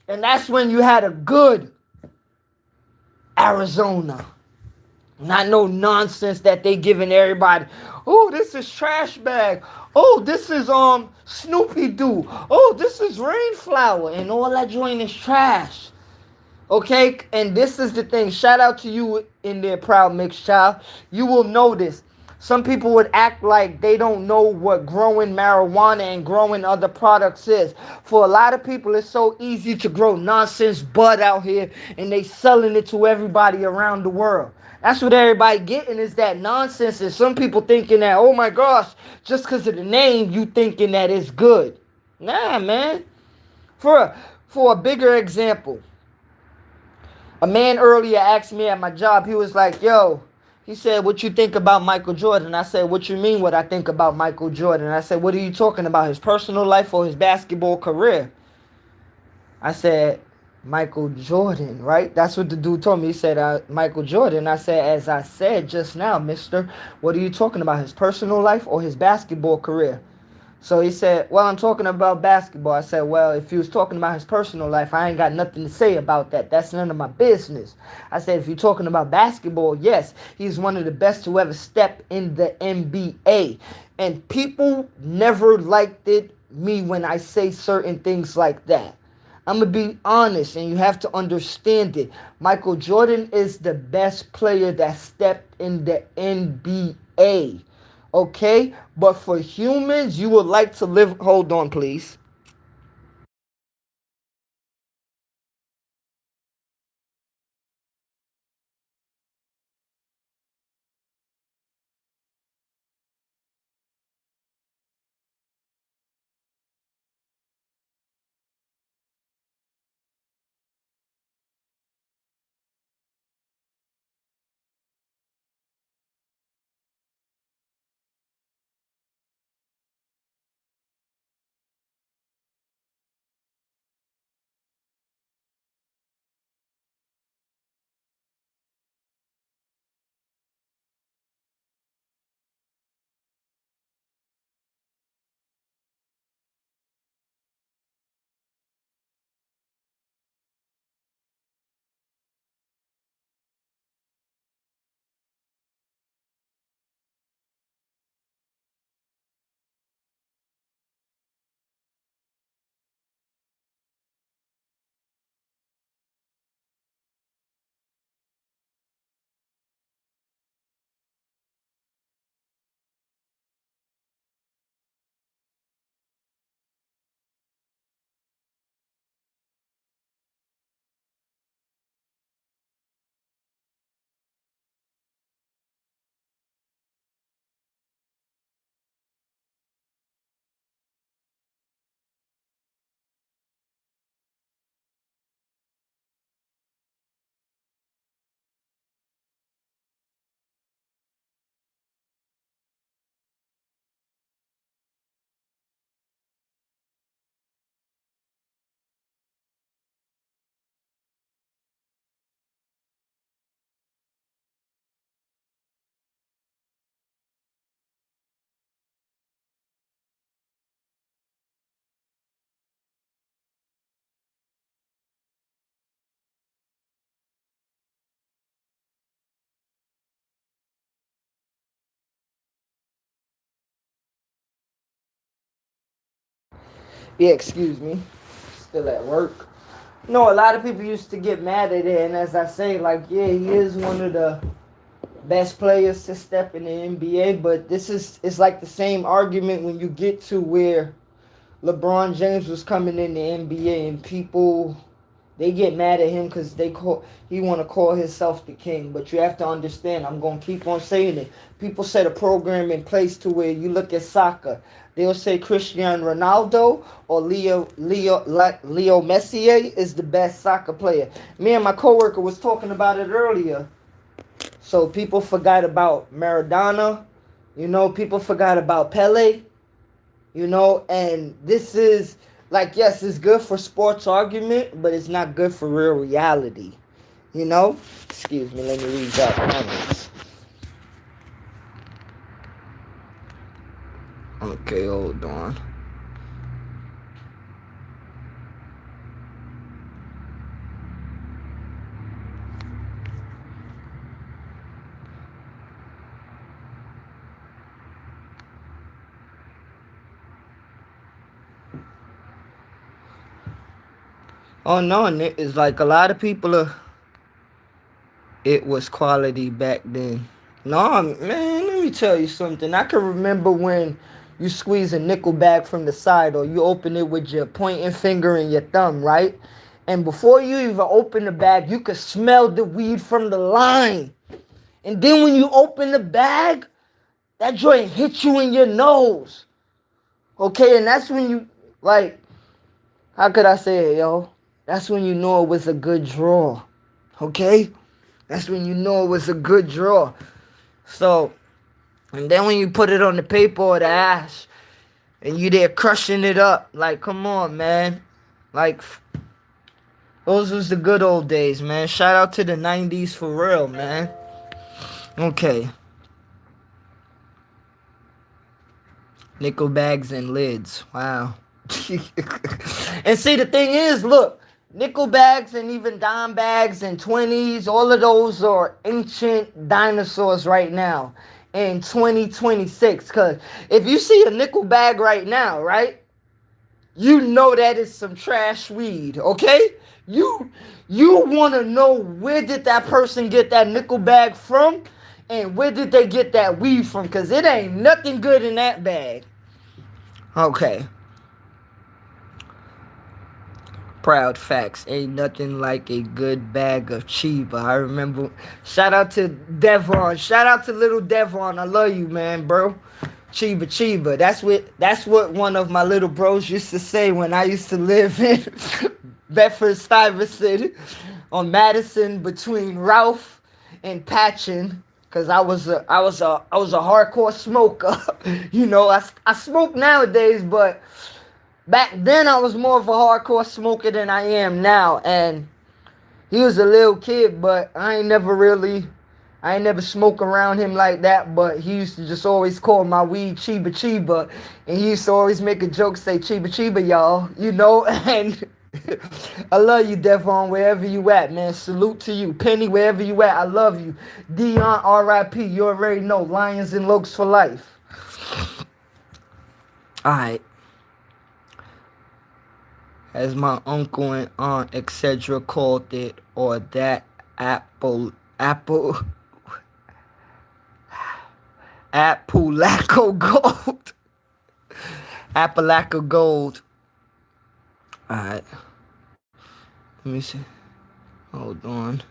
and that's when you had a good Arizona. Not no nonsense that they giving everybody. Oh, this is trash bag. Oh, this is Snoopy Doo. Oh, this is Rainflower. And all that joint is trash. Okay? And this is the thing. Shout out to you in there, Proud Mixed Child. You will notice some people would act like they don't know what growing marijuana and growing other products is. For a lot of people, it's so easy to grow nonsense bud out here, and they selling it to everybody around the world. That's what everybody getting is that nonsense. And some people thinking that, oh my gosh, just because of the name, you thinking that it's good. Nah, man. For a bigger example, a man earlier asked me at my job. He was like, "Yo," he said, "What you think about Michael Jordan?" I said, "What you mean? What I think about Michael Jordan?" I said, "What are you talking about? His personal life or his basketball career?" I said, Michael Jordan, right? That's what the dude told me. He said, Michael Jordan. I said, as I said just now, mister, what are you talking about? His personal life or his basketball career? So he said, well, I'm talking about basketball. I said, well, if he was talking about his personal life, I ain't got nothing to say about that. That's none of my business. I said, if you're talking about basketball, yes, he's one of the best to ever step in the NBA. And people never liked me when I say certain things like that. I'm going to be honest, and you have to understand it. Michael Jordan is the best player that stepped in the NBA. Okay? But for humans, you would like to live. Hold on, please. Yeah, excuse me. Still at work. No, a lot of people used to get mad at it, and as I say, like, yeah, he is one of the best players to step in the NBA, but this is it's like the same argument when you get to where LeBron James was coming in the NBA and people they get mad at him because he want to call himself the king. But you have to understand, I'm gonna keep on saying it. People set a program in place to where you look at soccer. They'll say Cristiano Ronaldo or Leo Messi is the best soccer player. Me and my coworker was talking about it earlier. So people forgot about Maradona. People forgot about Pele. And this is like, yes, it's good for sports argument, but it's not good for real reality. Excuse me, let me read that comments. Okay, hold on. Oh no, it's like a lot of people are. It was quality back then. No, man, let me tell you something. I can remember when you squeeze a nickel bag from the side or you open it with your pointing finger and your thumb, right? And before you even open the bag, you could smell the weed from the line. And then when you open the bag, that joint hit you in your nose. Okay, and that's when you, like, how could I say it, yo? That's when you know it was a good draw. Okay? That's when you know it was a good draw. So, and then when you put it on the paper or the ash, and you there crushing it up, like, come on, man. Like, those was the good old days, man. Shout out to the 90s for real, man. Okay. Nickel bags and lids. Wow. And see, the thing is, look, nickel bags and even dime bags and 20s, all of those are ancient dinosaurs right now in 2026. Because if you see a nickel bag right now, right, you know that is some trash weed, okay? You want to know where did that person get that nickel bag from and where did they get that weed from, because it ain't nothing good in that bag. Okay. Proud facts. Ain't nothing like a good bag of Chiba. I remember. Shout out to Devon. Shout out to little Devon. I love you, man, bro. Chiba. That's what one of my little bros used to say when I used to live in Bedford-Stuyvesant on Madison between Ralph and Patchen. Cause I was a hardcore smoker. You know, I smoke nowadays, but back then I was more of a hardcore smoker than I am now. And he was a little kid, but I ain't never smoke around him like that. But he used to just always call my weed Chiba. And he used to always make a joke, say Chiba, y'all. You know, and I love you, Devon, wherever you at, man. Salute to you. Penny, wherever you at, I love you. Dion, R.I.P. You already know. Lions and Lokes for life. Alright. As my uncle and aunt, etc. called it, or that Appalaco gold. Appalaco gold. Alright. Let me see. Hold on.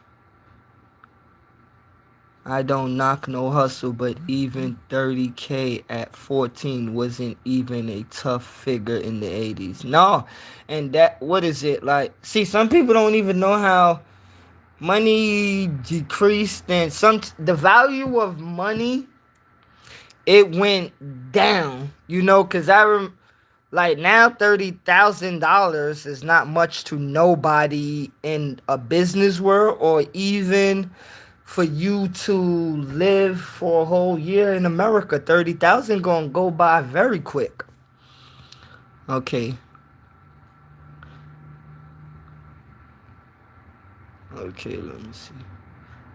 I don't knock no hustle, but even 30K at 14 wasn't even a tough figure in the 80s. No. And that, what is it? Like, see, some people don't even know how money decreased, and the value of money, it went down, you know, because like now $30,000 is not much to nobody in a business world, or even for you to live for a whole year in America. 30,000 gonna go by very quick. Okay. Okay, let me see.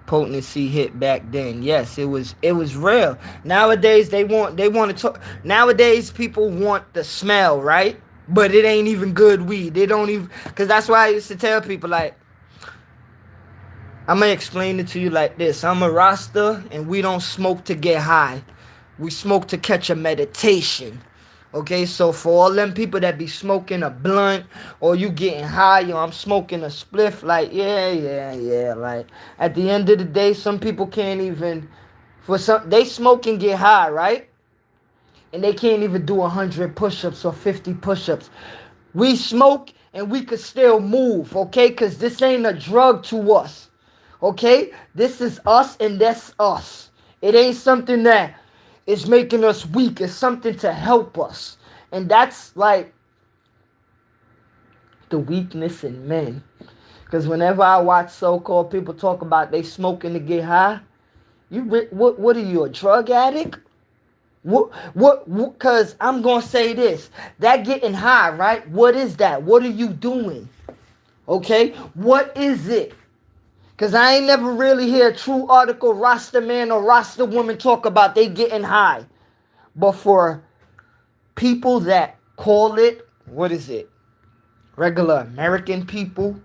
Potency hit back then. Yes, it was real. Nowadays they want to talk. Nowadays people want the smell, right? But it ain't even good weed. They don't even, because that's why I used to tell people, like, I'm gonna explain it to you like this. I'm a Rasta, and we don't smoke to get high. We smoke to catch a meditation. Okay, so for all them people that be smoking a blunt, or you getting high, or I'm smoking a spliff, like, yeah. Like, at the end of the day, some people can't even, they smoke and get high, right? And they can't even do 100 push-ups or 50 push-ups. We smoke and we could still move, okay? Because this ain't a drug to us, okay? This is us and that's us. It ain't something that is making us weak. It's something to help us. And that's like the weakness in men. Because whenever I watch so-called people talk about they smoking to get high, what are you, a drug addict? Because I'm going to say this. That getting high, right? What is that? What are you doing? Okay? What is it? Because I ain't never really hear a true article Rasta man or Rasta woman talk about they getting high. But for people that call it, what is it? Regular American people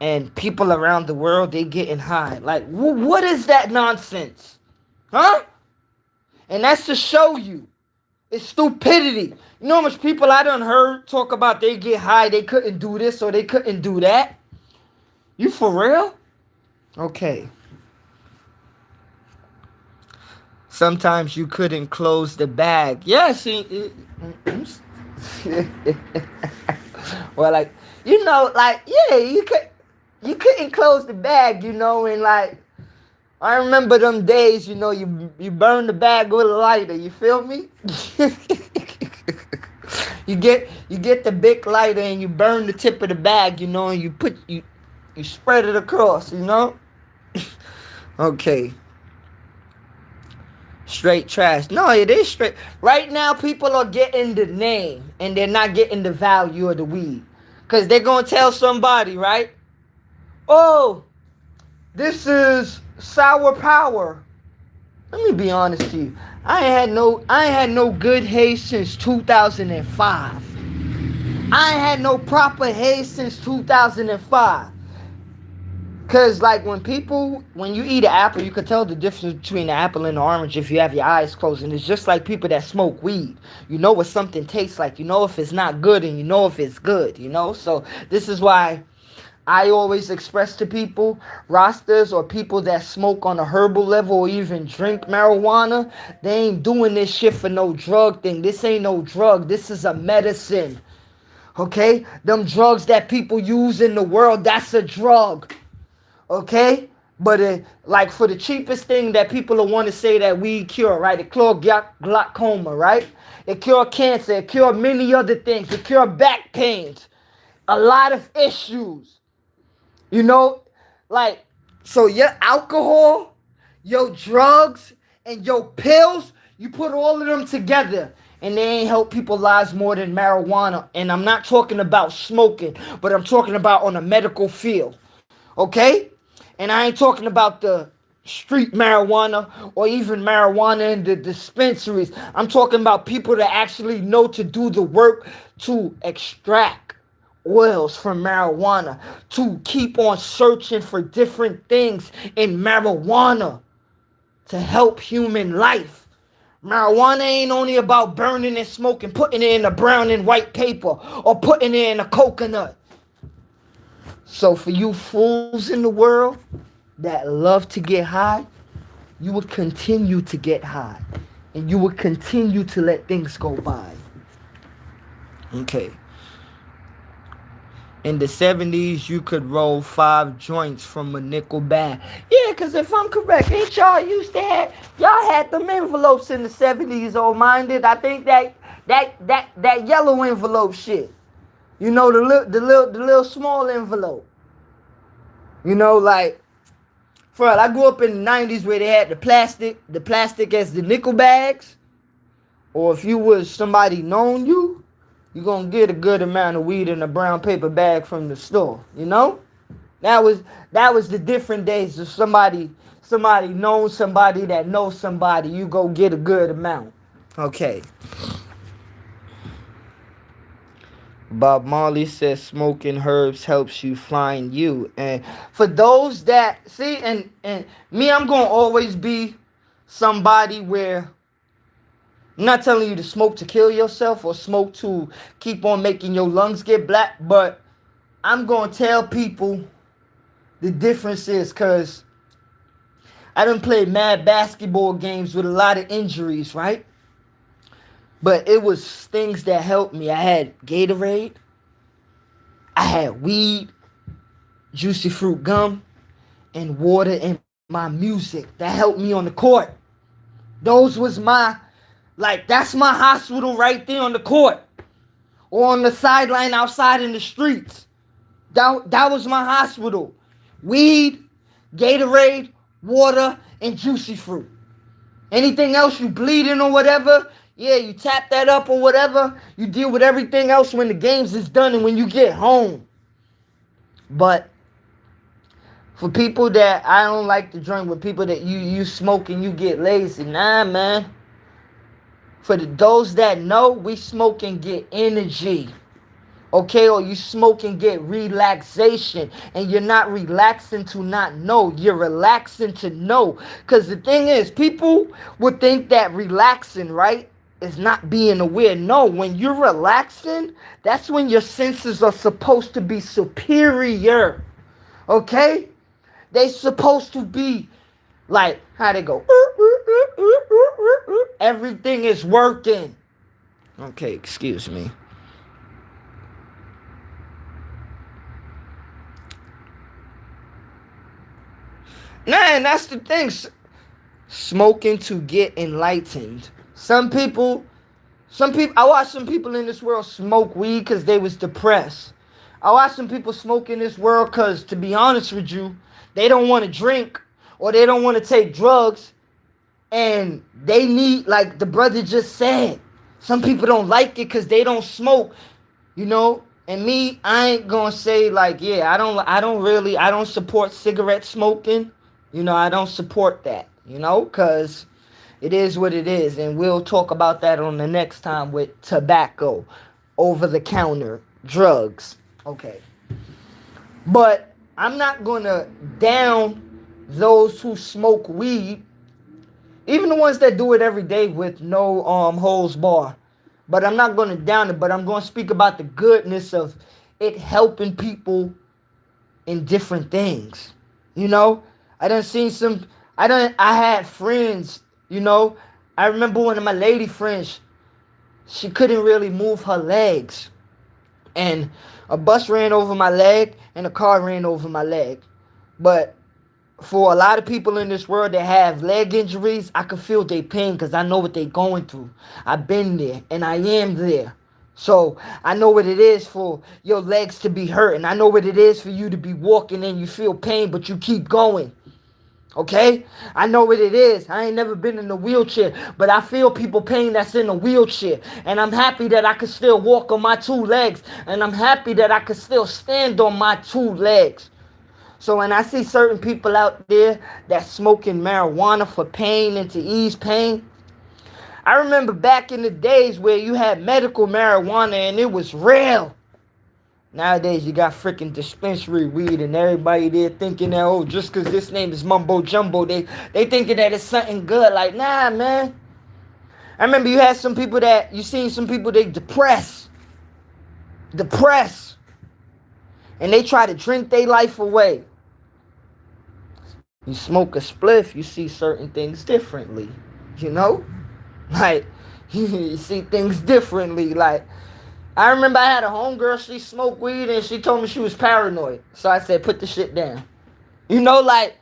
and people around the world, they getting high. Like, what is that nonsense? Huh? And that's to show you. It's stupidity. You know how much people I done heard talk about they get high, they couldn't do this or they couldn't do that? You for real? Okay. Sometimes you couldn't close the bag. Yeah, see. Well, like, you know, like, yeah, you couldn't close the bag, you know, and like, I remember them days, you know, you burn the bag with a lighter, you feel me? you get the big lighter and you burn the tip of the bag, you know, and you spread it across, you know? Okay. Straight trash. No, it is straight. Right now, people are getting the name and they're not getting the value of the weed. Because they're going to tell somebody, right? Oh, this is sour power. Let me be honest to you. I ain't had no good haze since 2005. I ain't had no proper haze since 2005. Cause like when you eat an apple, you can tell the difference between the apple and the orange if you have your eyes closed. And it's just like people that smoke weed. You know what something tastes like. You know if it's not good and you know if it's good, you know? So this is why I always express to people, rosters or people that smoke on a herbal level or even drink marijuana, they ain't doing this shit for no drug thing. This ain't no drug. This is a medicine. Okay? Them drugs that people use in the world, that's a drug. Okay? But like for the cheapest thing that people will want to say that weed cure, right? It cure glaucoma, right? It cure cancer. It cure many other things. It cure back pains. A lot of issues. You know? Like, so your alcohol, your drugs, and your pills, you put all of them together. And they ain't help people's lives more than marijuana. And I'm not talking about smoking, but I'm talking about on a medical field. Okay? And I ain't talking about the street marijuana or even marijuana in the dispensaries. I'm talking about people that actually know to do the work to extract oils from marijuana, to keep on searching for different things in marijuana to help human life. Marijuana ain't only about burning and smoking, putting it in a brown and white paper or putting it in a coconut. So for you fools in the world that love to get high, you will continue to get high. And you will continue to let things go by. Okay. In the 70s, you could roll 5 joints from a nickel bag. Yeah, because if I'm correct, ain't y'all used to have, y'all had them envelopes in the 70s, old minded. I think that yellow envelope shit. You know, the little small envelope. You know, like, I grew up in the 90s where they had the plastic as the nickel bags. Or if you was somebody known you're going to get a good amount of weed in a brown paper bag from the store, you know? That was the different days of somebody knows somebody that knows somebody, you go get a good amount. Okay. Bob Marley says smoking herbs helps you find you. And for those that see, and me, I'm gonna always be somebody where I'm not telling you to smoke to kill yourself or smoke to keep on making your lungs get black, but I'm gonna tell people the difference is, because I done played mad basketball games with a lot of injuries, right? But it was things that helped me. I had Gatorade. I had weed, juicy fruit gum, and water and my music. That helped me on the court. Those was that's my hospital right there on the court. Or on the sideline outside in the streets. That was my hospital. Weed, Gatorade, water, and juicy fruit. Anything else you bleeding or whatever, yeah, you tap that up or whatever. You deal with everything else when the games is done and when you get home. But for people that I don't like to drink, with people that you smoke and you get lazy, nah, man. For those that know, we smoke and get energy. Okay, or you smoke and get relaxation, and you're not relaxing to not know, you're relaxing to know. Because the thing is, people would think that relaxing, right, is not being aware. No, when you're relaxing, that's when your senses are supposed to be superior. Okay, they supposed to be like, how they go, everything is working. Okay, excuse me. Nah, and that's the thing. Smoking to get enlightened. I watched some people in this world smoke weed because they was depressed. I watched some people smoke in this world because, to be honest with you, they don't want to drink or they don't want to take drugs, and they need, like the brother just said, some people don't like it because they don't smoke, you know. And me, I ain't gonna say like, yeah, I don't support cigarette smoking. You know, I don't support that, you know, because it is what it is. And we'll talk about that on the next time with tobacco, over the counter, drugs. Okay. But I'm not gonna down those who smoke weed, even the ones that do it every day with no holds bar. But I'm not gonna down it, but I'm gonna speak about the goodness of it helping people in different things. You know? I done seen some I had friends, you know. I remember one of my lady friends, she couldn't really move her legs. And a bus ran over my leg and a car ran over my leg. But for a lot of people in this world that have leg injuries, I can feel their pain because I know what they're going through. I've been there and I am there. So I know what it is for your legs to be hurt, and I know what it is for you to be walking and you feel pain, but you keep going. Okay? I know what it is. I ain't never been in a wheelchair, but I feel people pain that's in a wheelchair. And I'm happy that I can still walk on my two legs. And I'm happy that I can still stand on my two legs. So when I see certain people out there that's smoking marijuana for pain and to ease pain, I remember back in the days where you had medical marijuana and it was real. Nowadays, you got freaking dispensary weed, and everybody there thinking that, oh, just because this name is Mumbo Jumbo, they thinking that it's something good. Like, nah, man. I remember you seen some people, they depressed, and they try to drink their life away. You smoke a spliff, you see certain things differently, you know? Like, you see things differently, like, I remember I had a homegirl, she smoked weed and she told me she was paranoid. So I said, put the shit down. You know, like,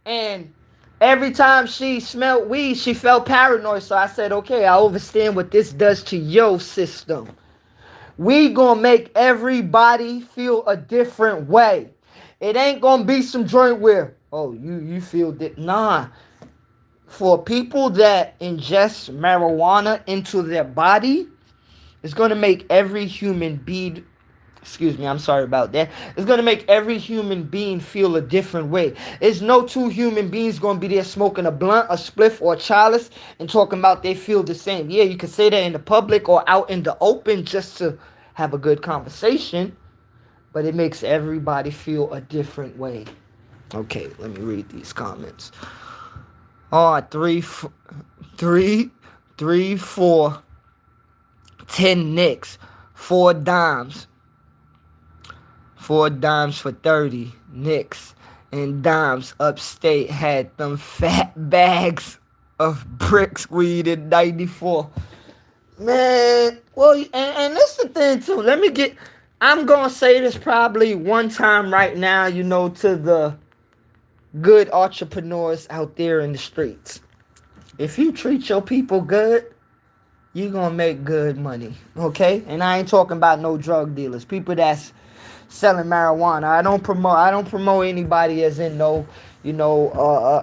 and every time she smelled weed, she felt paranoid. So I said, okay, I understand what this does to your system. We gonna make everybody feel a different way. It ain't gonna be some joint where, oh, you feel that. Nah. For people that ingest marijuana into their body, it's going to make every human being, I'm sorry about that. It's going to make every human being feel a different way. There's no two human beings going to be there smoking a blunt, a spliff, or a chalice and talking about they feel the same. Yeah, you can say that in the public or out in the open just to have a good conversation, but it makes everybody feel a different way. Okay, let me read these comments. Oh, 4 10 nicks, 4 dimes. 4 dimes for 30 nicks. And dimes upstate had them fat bags of bricks weed in 94. Man, well, and that's the thing too. I'm gonna say this probably one time right now, you know, to the good entrepreneurs out there in the streets. If you treat your people good, you're gonna make good money, okay? And I ain't talking about no drug dealers, people that's selling marijuana. I don't promote anybody as in no, you know,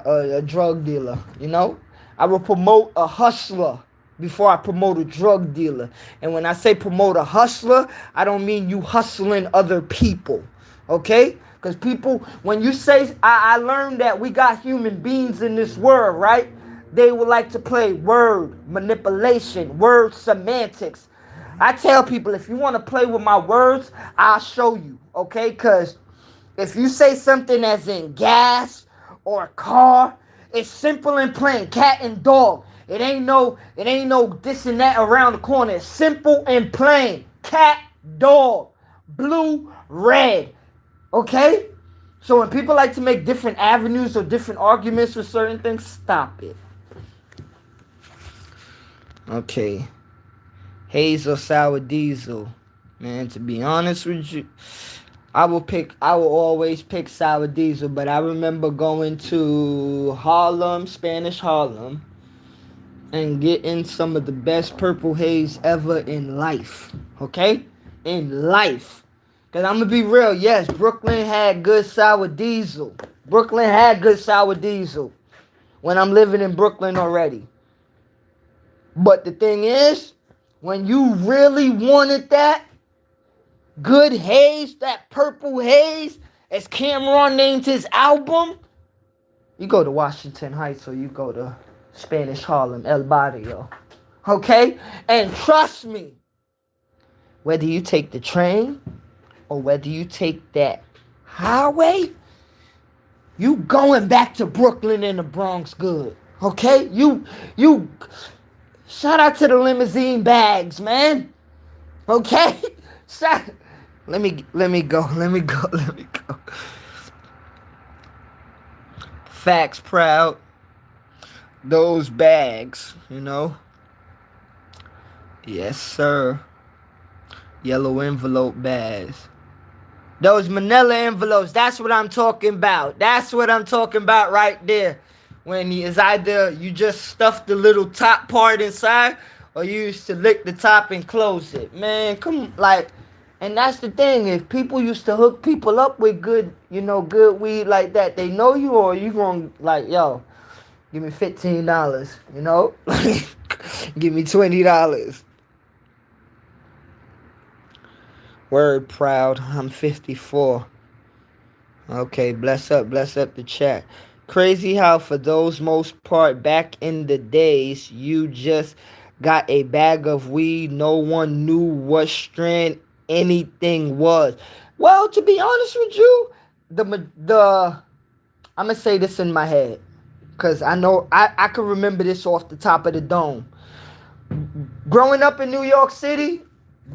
a drug dealer, you know? I will promote a hustler before I promote a drug dealer. And when I say promote a hustler, I don't mean you hustling other people, okay? Because people, when you say, I learned that we got human beings in this world, right? They would like to play word manipulation, word semantics. I tell people, if you want to play with my words, I'll show you, okay? Because if you say something as in gas or car, it's simple and plain, cat and dog. It ain't no this and that around the corner. It's simple and plain, cat, dog, blue, red, okay? So when people like to make different avenues or different arguments for certain things, stop it. Okay. Hazel Sour Diesel. Man, to be honest with you, I will always pick Sour Diesel, but I remember going to Harlem, Spanish Harlem, and getting some of the best Purple Haze ever in life. Okay? In life. Because I'm going to be real. Yes, Brooklyn had good Sour Diesel. Brooklyn had good Sour Diesel when I'm living in Brooklyn already. But the thing is, when you really wanted that good haze, that Purple Haze, as Cameron named his album, you go to Washington Heights or you go to Spanish Harlem, El Barrio. Okay? And trust me, whether you take the train or whether you take that highway, you going back to Brooklyn and the Bronx good. Okay? You shout out to the limousine bags, man. Okay? Let me go. Facts proud. Those bags, you know. Yes, sir. Yellow envelope bags. Those manila envelopes, that's what I'm talking about. That's what I'm talking about right there. When it's either you just stuff the little top part inside or you used to lick the top and close it. Man, come like, and that's the thing. If people used to hook people up with good, good weed like that, they know you or you gonna like, yo, give me $15, give me $20. Word proud, I'm 54. Okay, bless up the chat. Crazy how for those most part back in the days, you just got a bag of weed. No one knew what strand anything was. Well, to be honest with you, I'm gonna say this in my head, cause I know I can remember this off the top of the dome. Growing up in New York City,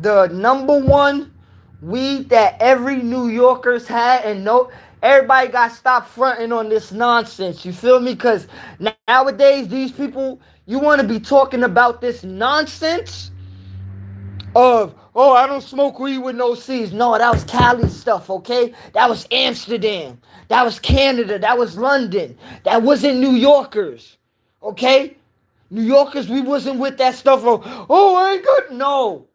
the number one weed that every New Yorkers had, and everybody got stopped fronting on this nonsense. You feel me? Because nowadays, these people, you want to be talking about this nonsense of, oh, I don't smoke weed with no seeds. No, that was Cali stuff, okay? That was Amsterdam. That was Canada. That was London. That wasn't New Yorkers, okay? New Yorkers, we wasn't with that stuff of, oh, I ain't good. No.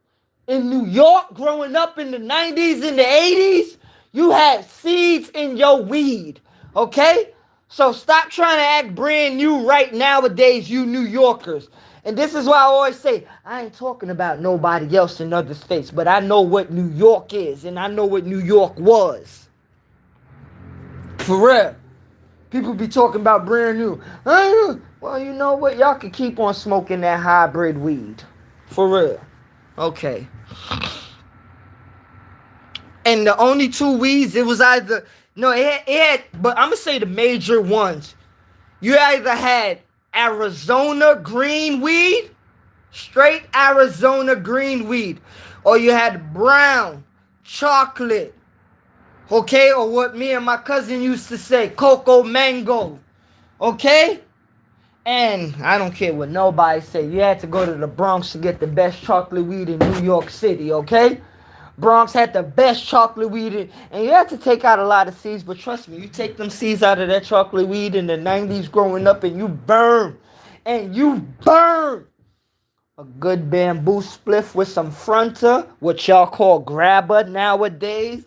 In New York, growing up in the 90s and the 80s, you had seeds in your weed, okay? So stop trying to act brand new right nowadays, you New Yorkers. And this is why I always say, I ain't talking about nobody else in other states, but I know what New York is, and I know what New York was. For real. People be talking about brand new. Well, you know what? Y'all can keep on smoking that hybrid weed. For real. Okay. And the only two weeds, it was either, it had, but I'm going to say the major ones. You either had Arizona green weed, straight Arizona green weed, or you had brown chocolate, okay, or what me and my cousin used to say, cocoa mango, okay? And I don't care what nobody say. You had to go to the Bronx to get the best chocolate weed in New York City, okay? Bronx had the best chocolate weed, and you had to take out a lot of seeds, but trust me, you take them seeds out of that chocolate weed in the 90s growing up, and you burn. A good bamboo spliff with some fronter, what y'all call grabber nowadays.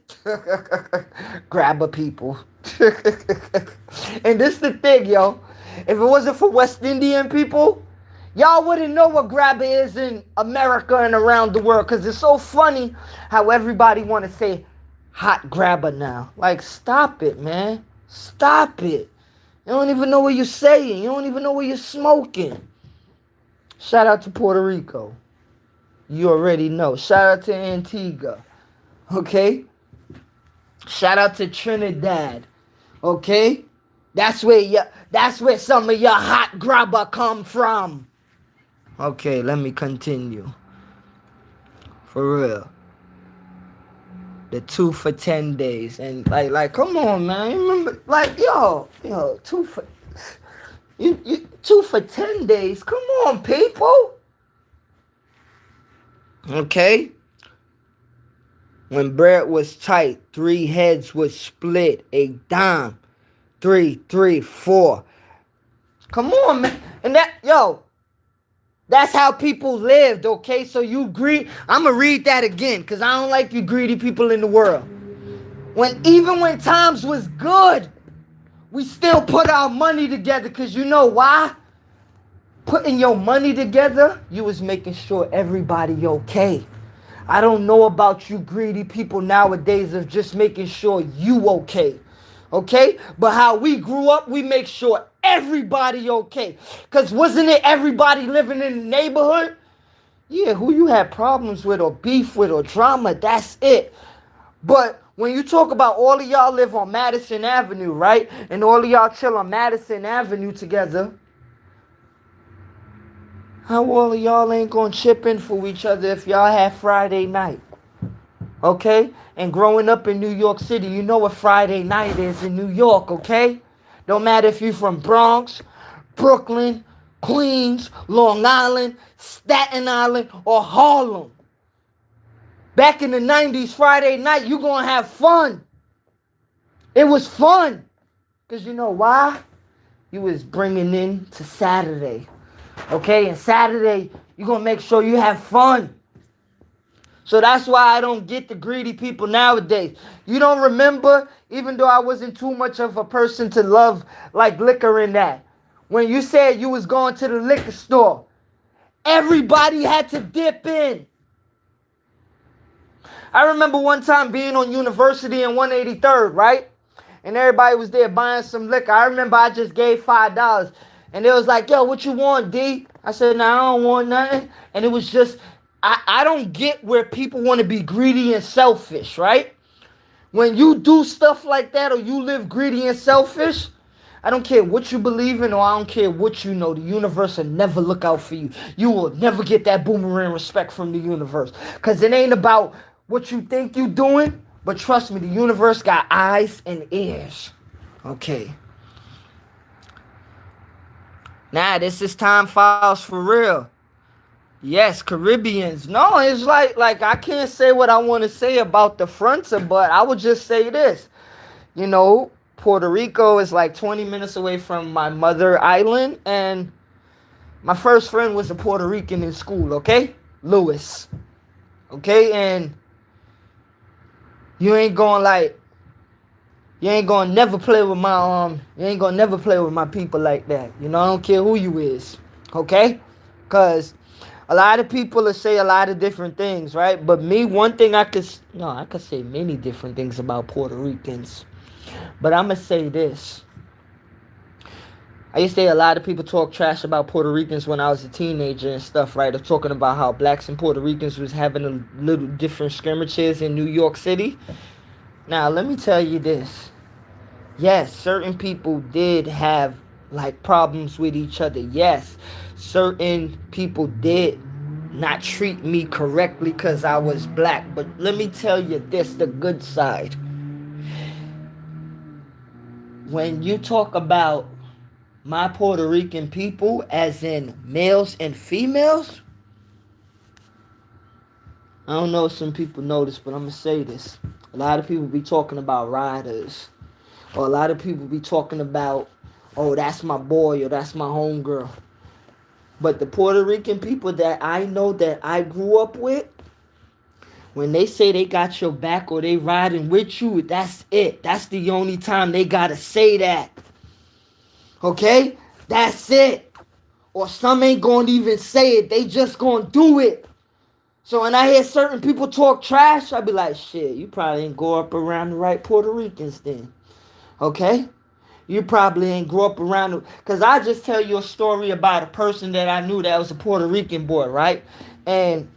Grabber people. And this the thing, yo. If it wasn't for West Indian people, y'all wouldn't know what grabber is in America and around the world. Because it's so funny how everybody want to say hot grabber now. Like, stop it, man. Stop it. You don't even know what you're saying. You don't even know what you're smoking. Shout out to Puerto Rico. You already know. Shout out to Antigua. Okay? Shout out to Trinidad. Okay? That's where some of your hot grabber come from. Okay, let me continue. For real. The 2 for 10 days. And like come on, man. You remember, like, yo, 2 for 2 for 10 days. Come on, people. Okay. When bread was tight, 3 heads would split a dime. 3, 3, 4. Come on, man. And that's how people lived, okay? So you I'm going to read that again because I don't like you greedy people in the world. Even when times was good, we still put our money together because you know why? Putting your money together, you was making sure everybody okay. I don't know about you greedy people nowadays of just making sure you okay. Okay? But how we grew up, we make sure everybody okay. Because wasn't it everybody living in the neighborhood? Yeah, who you had problems with or beef with or drama, that's it. But when you talk about all of y'all live on Madison Avenue, right? And all of y'all chill on Madison Avenue together, how all of y'all ain't gonna chip in for each other if y'all have Friday night? Okay? And growing up in New York City, you know what Friday night is in New York, okay? Don't matter if you're from Bronx, Brooklyn, Queens, Long Island, Staten Island, or Harlem. Back in the 90s, Friday night, you gonna have fun. It was fun. Because you know why? You was bringing in to Saturday. Okay? And Saturday, you're gonna make sure you have fun. So that's why I don't get the greedy people nowadays. You don't remember, even though I wasn't too much of a person to love like liquor and that. When you said you was going to the liquor store, everybody had to dip in. I remember one time being on University in 183rd, right? And everybody was there buying some liquor. I remember I just gave $5. And they was like, yo, what you want, D? I said, nah, I don't want nothing. And it was just, I don't get where people want to be greedy and selfish, right? When you do stuff like that or you live greedy and selfish, I don't care what you believe in or I don't care what you know. The universe will never look out for you. You will never get that boomerang respect from the universe. Because it ain't about what you think you doing. But trust me, the universe got eyes and ears. Okay. Nah, this is Time Files for real. Yes, Caribbeans. No, it's like I can't say what I want to say about the frontier, but I would just say this. You know, Puerto Rico is like 20 minutes away from my mother island, and my first friend was a Puerto Rican in school, okay? Lewis. Okay, and you ain't gonna never play with my people like that. You know, I don't care who you is. Okay? Cause a lot of people will say a lot of different things, right? But me, one thing I could say many different things about Puerto Ricans. But I'm going to say this. I used to hear a lot of people talk trash about Puerto Ricans when I was a teenager and stuff, right? Of talking about how blacks and Puerto Ricans was having a little different skirmishes in New York City. Now, let me tell you this. Yes, certain people did have like problems with each other. Yes, certain people did not treat me correctly because I was black. But let me tell you this, the good side. When you talk about my Puerto Rican people, as in males and females, I don't know if some people know this, but I'm going to say this. A lot of people be talking about riders. Or a lot of people be talking about, oh, that's my boy or that's my homegirl. But the Puerto Rican people that I know that I grew up with, when they say they got your back or they riding with you, that's it. That's the only time they got to say that. Okay? That's it. Or some ain't going to even say it. They just going to do it. So when I hear certain people talk trash, I be like, shit, you probably ain't go up around the right Puerto Ricans then. Okay? You probably ain't grow up around... Because I just tell you a story about a person that I knew that was a Puerto Rican boy, right? And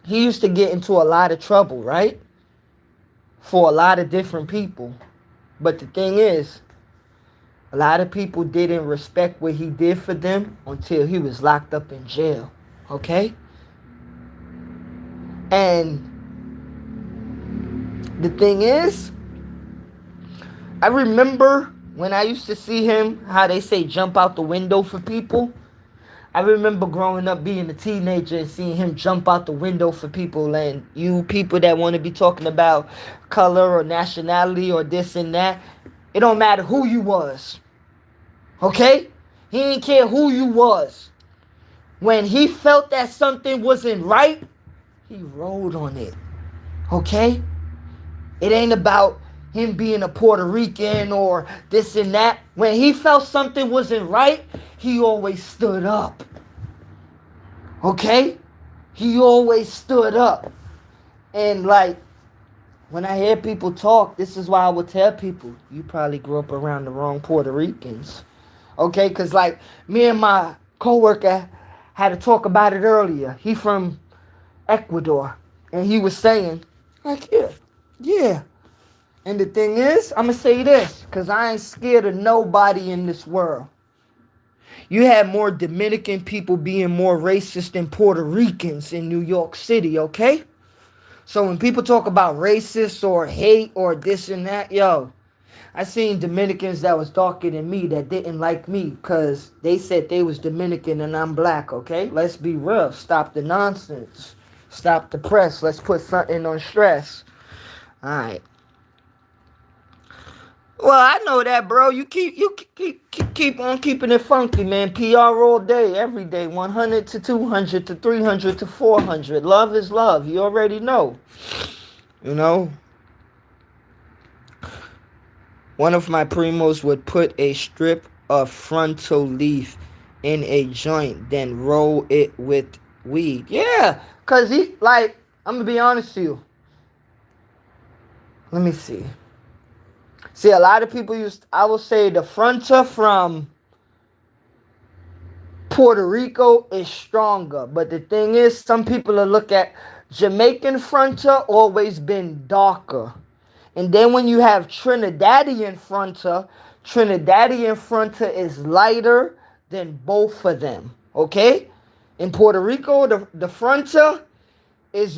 he used to get into a lot of trouble, right? For a lot of different people. But the thing is, a lot of people didn't respect what he did for them until he was locked up in jail. Okay? And the thing is, I remember when I used to see him, how they say jump out the window for people. I remember growing up being a teenager and seeing him jump out the window for people, and you people that want to be talking about color or nationality or this and that, it don't matter who you was. Okay? He didn't care who you was. When he felt that something wasn't right, he rode on it. Okay? It ain't about him being a Puerto Rican or this and that. When he felt something wasn't right, he always stood up. Okay? He always stood up. And like, when I hear people talk, this is why I would tell people, you probably grew up around the wrong Puerto Ricans. Okay? Because like, me and my coworker had to talk about it earlier. He from Ecuador. And he was saying, like, yeah. And the thing is, I'm going to say this, because I ain't scared of nobody in this world. You had more Dominican people being more racist than Puerto Ricans in New York City, okay? So when people talk about racist or hate or this and that, yo, I seen Dominicans that was darker than me that didn't like me because they said they was Dominican and I'm black, okay? Let's be real. Stop the nonsense. Stop the press. Let's put something on stress. All right. Well, I know that, bro. You keep on keeping it funky, man. PR all day, every day. 100 to 200 to 300 to 400. Love is love. You already know. You know? One of my primos would put a strip of frontal leaf in a joint, then roll it with weed. Yeah, because he, like, I'm going to be honest to you. Let me see. See, a lot of people I will say the fronta from Puerto Rico is stronger. But the thing is, some people will look at Jamaican fronta always been darker. And then when you have Trinidadian fronta is lighter than both of them. Okay? In Puerto Rico, the fronta is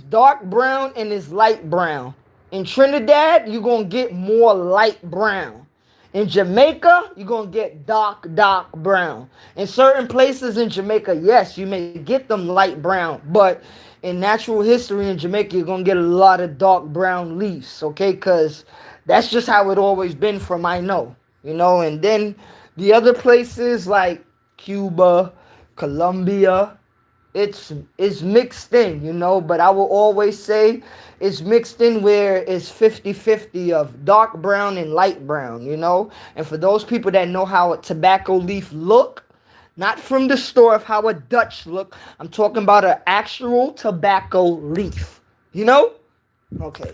dark brown and is light brown. In Trinidad, you're going to get more light brown. In Jamaica, you're going to get dark brown. In certain places in Jamaica, yes, you may get them light brown. But in natural history in Jamaica, you're going to get a lot of dark brown leaves, okay? Because that's just how it always been from I know, you know? And then the other places like Cuba, Colombia, it's mixed in, you know? But I will always say it's mixed in where it's 50-50 of dark brown and light brown, you know? And for those people that know how a tobacco leaf look, not from the store of how a Dutch look, I'm talking about an actual tobacco leaf, you know? Okay.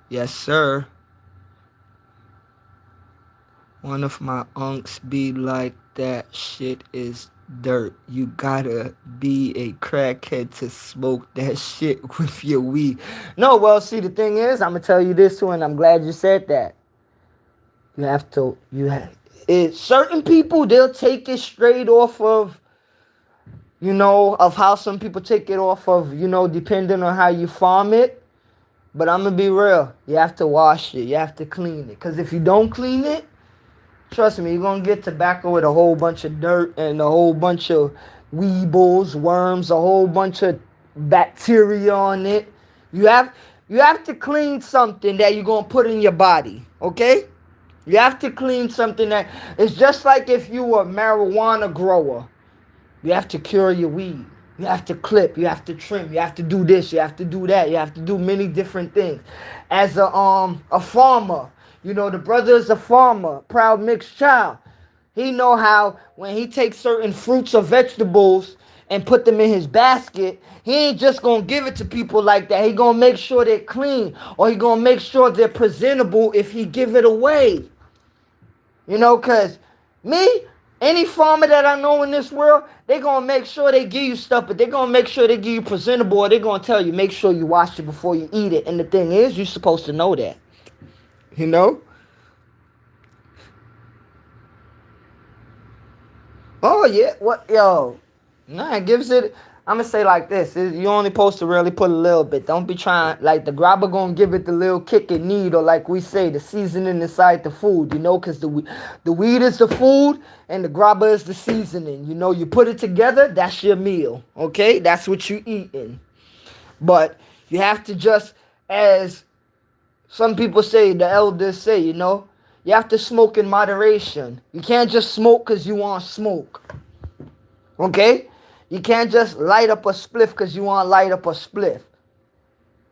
Yes, sir. One of my unks be like, that shit is dirt. You gotta be a crackhead to smoke that shit with your weed. No, well, see, the thing is, I'm gonna tell you this too, and I'm glad you said that. Certain people, they'll take it straight off of, you know, of how some people take it off of, you know, depending on how you farm it. But I'm gonna be real. You have to wash it. You have to clean it. Because if you don't clean it, trust me, you're going to get tobacco with a whole bunch of dirt and a whole bunch of weebles, worms, a whole bunch of bacteria on it. You have to clean something that you're going to put in your body, okay? You have to clean something that it's just like if you were a marijuana grower. You have to cure your weed. You have to clip. You have to trim. You have to do this. You have to do that. You have to do many different things. As a farmer, you know, the brother is a farmer, proud mixed child. He know how when he takes certain fruits or vegetables and put them in his basket, he ain't just going to give it to people like that. He going to make sure they're clean, or he going to make sure they're presentable if he give it away. You know, because any farmer that I know in this world, they going to make sure they give you stuff, but they're going to make sure they give you presentable, or they're going to tell you, make sure you wash it before you eat it. And the thing is, you're supposed to know that. You know? Oh, yeah. What? Yo. Nah, it gives it... I'm gonna say like this: you only supposed to really put a little bit. Don't be trying like the grabber gonna give it the little kick it need, or like we say, the seasoning inside the food. You know, because the weed is the food and the grabber is the seasoning. You know, you put it together, that's your meal. Okay, that's what you eating. But you have to just, as some people say, the elders say, you know, you have to smoke in moderation. You can't just smoke because you want smoke. Okay? You can't just light up a spliff because you want to light up a spliff.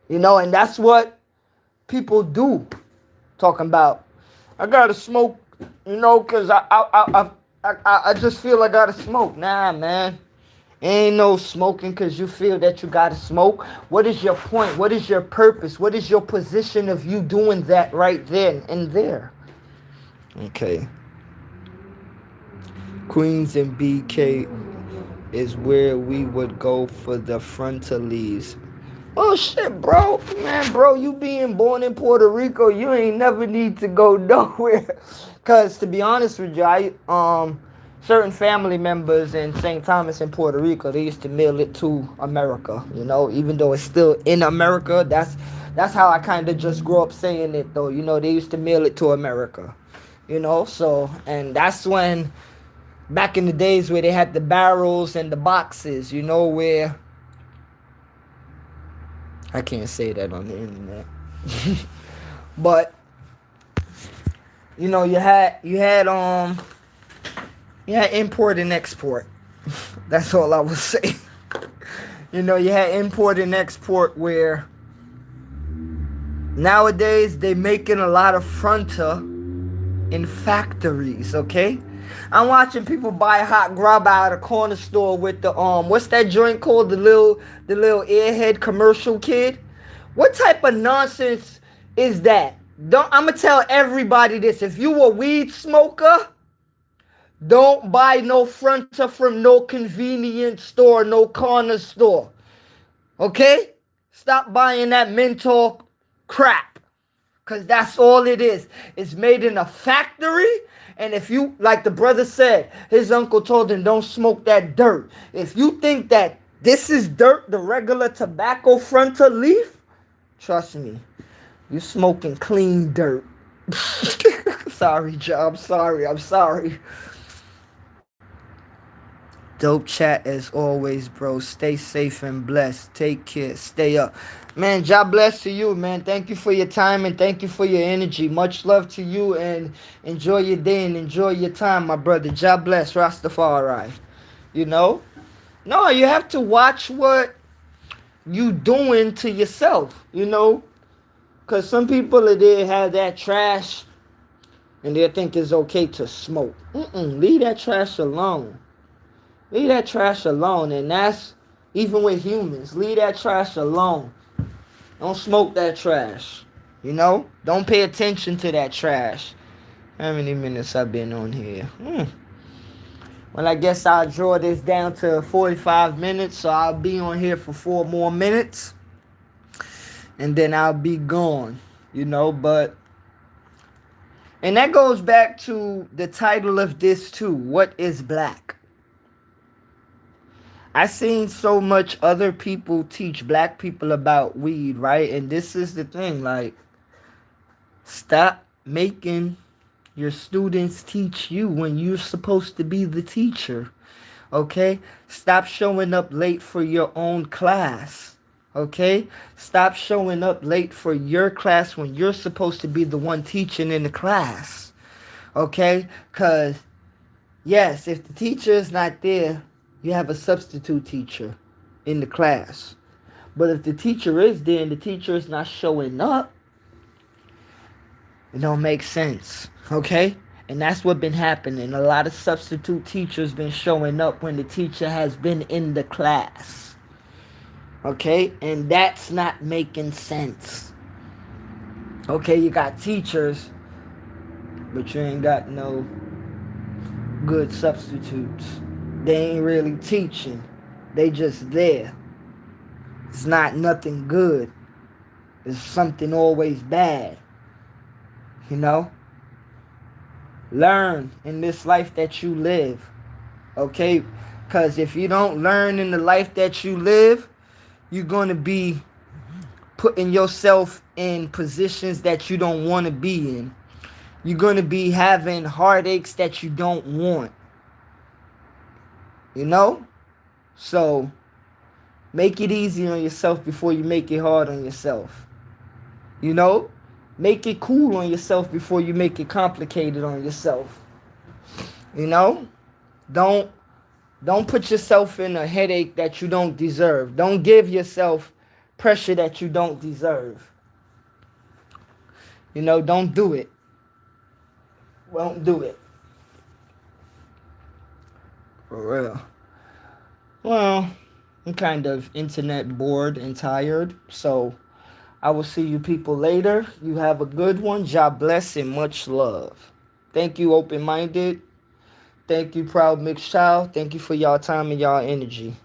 You know, and that's what people do. Talking about, I gotta smoke, you know, because I just feel I gotta smoke. Nah, man. Ain't no smoking because you feel that you gotta smoke. What is your point? What is your purpose? What is your position of you doing that right then and there? Okay. Queens and BK is where we would go for the frontalies. Oh shit, bro. Man, bro, you being born in Puerto Rico, you ain't never need to go nowhere. Cause to be honest with you, certain family members in St. Thomas in Puerto Rico, they used to mail it to America, you know, even though it's still in America. That's how I kind of just grew up saying it, though. You know, they used to mail it to America, you know. So, and that's when, back in the days where they had the barrels and the boxes, you know, where I can't say that on the internet. But you know, you had import and export. That's all I was saying. You know, you had import and export where nowadays they making a lot of fronta in factories, okay? I'm watching people buy hot grab out of a corner store with the what's that joint called? The little airhead commercial kid. What type of nonsense is that? I'm gonna tell everybody this: if you a weed smoker, don't buy no fronta from no convenience store, no corner store. Okay? Stop buying that menthol crap. Because that's all it is. It's made in a factory. And if you, like the brother said, his uncle told him, don't smoke that dirt. If you think that this is dirt, the regular tobacco frontal leaf, trust me, you're smoking clean dirt. Sorry, Joe. I'm sorry. Dope chat as always, bro. Stay safe and blessed. Take care. Stay up. Man, God bless to you, man. Thank you for your time and thank you for your energy. Much love to you and enjoy your day and enjoy your time, my brother. God bless, Rastafari. You know? No, you have to watch what you doing to yourself, you know? Because some people are there have that trash and they think it's okay to smoke. Leave that trash alone. Leave that trash alone, and that's even with humans. Leave that trash alone. Don't smoke that trash. You know? Don't pay attention to that trash. How many minutes I've been on here? Well, I guess I'll draw this down to 45 minutes, so I'll be on here for 4 more minutes. And then I'll be gone. You know, but... And that goes back to the title of this too. What is black? I seen so much other people teach black people about weed, right? And this is the thing, like, stop making your students teach you when you're supposed to be the teacher, okay? Stop showing up late for your own class, okay? Stop showing up late for your class when you're supposed to be the one teaching in the class, okay? Because, yes, if the teacher is not there, you have a substitute teacher in the class. But if the teacher is there and the teacher is not showing up, it don't make sense, okay? And that's what been happening. A lot of substitute teachers been showing up when the teacher has been in the class, okay? And that's not making sense. Okay, you got teachers, but you ain't got no good substitutes. They ain't really teaching. They just there. It's not nothing good. It's something always bad. You know? Learn in this life that you live. Okay? Because if you don't learn in the life that you live, you're going to be putting yourself in positions that you don't want to be in. You're going to be having heartaches that you don't want. You know? So, make it easy on yourself before you make it hard on yourself. You know? Make it cool on yourself before you make it complicated on yourself. You know? Don't put yourself in a headache that you don't deserve. Don't give yourself pressure that you don't deserve. You know, don't do it. Won't do it. For real. Well, I'm kind of internet bored and tired, so I will see you people later. You have a good one. God bless and much love. Thank you, Open Minded. Thank you, Proud Mixed Child. Thank you for y'all time and y'all energy.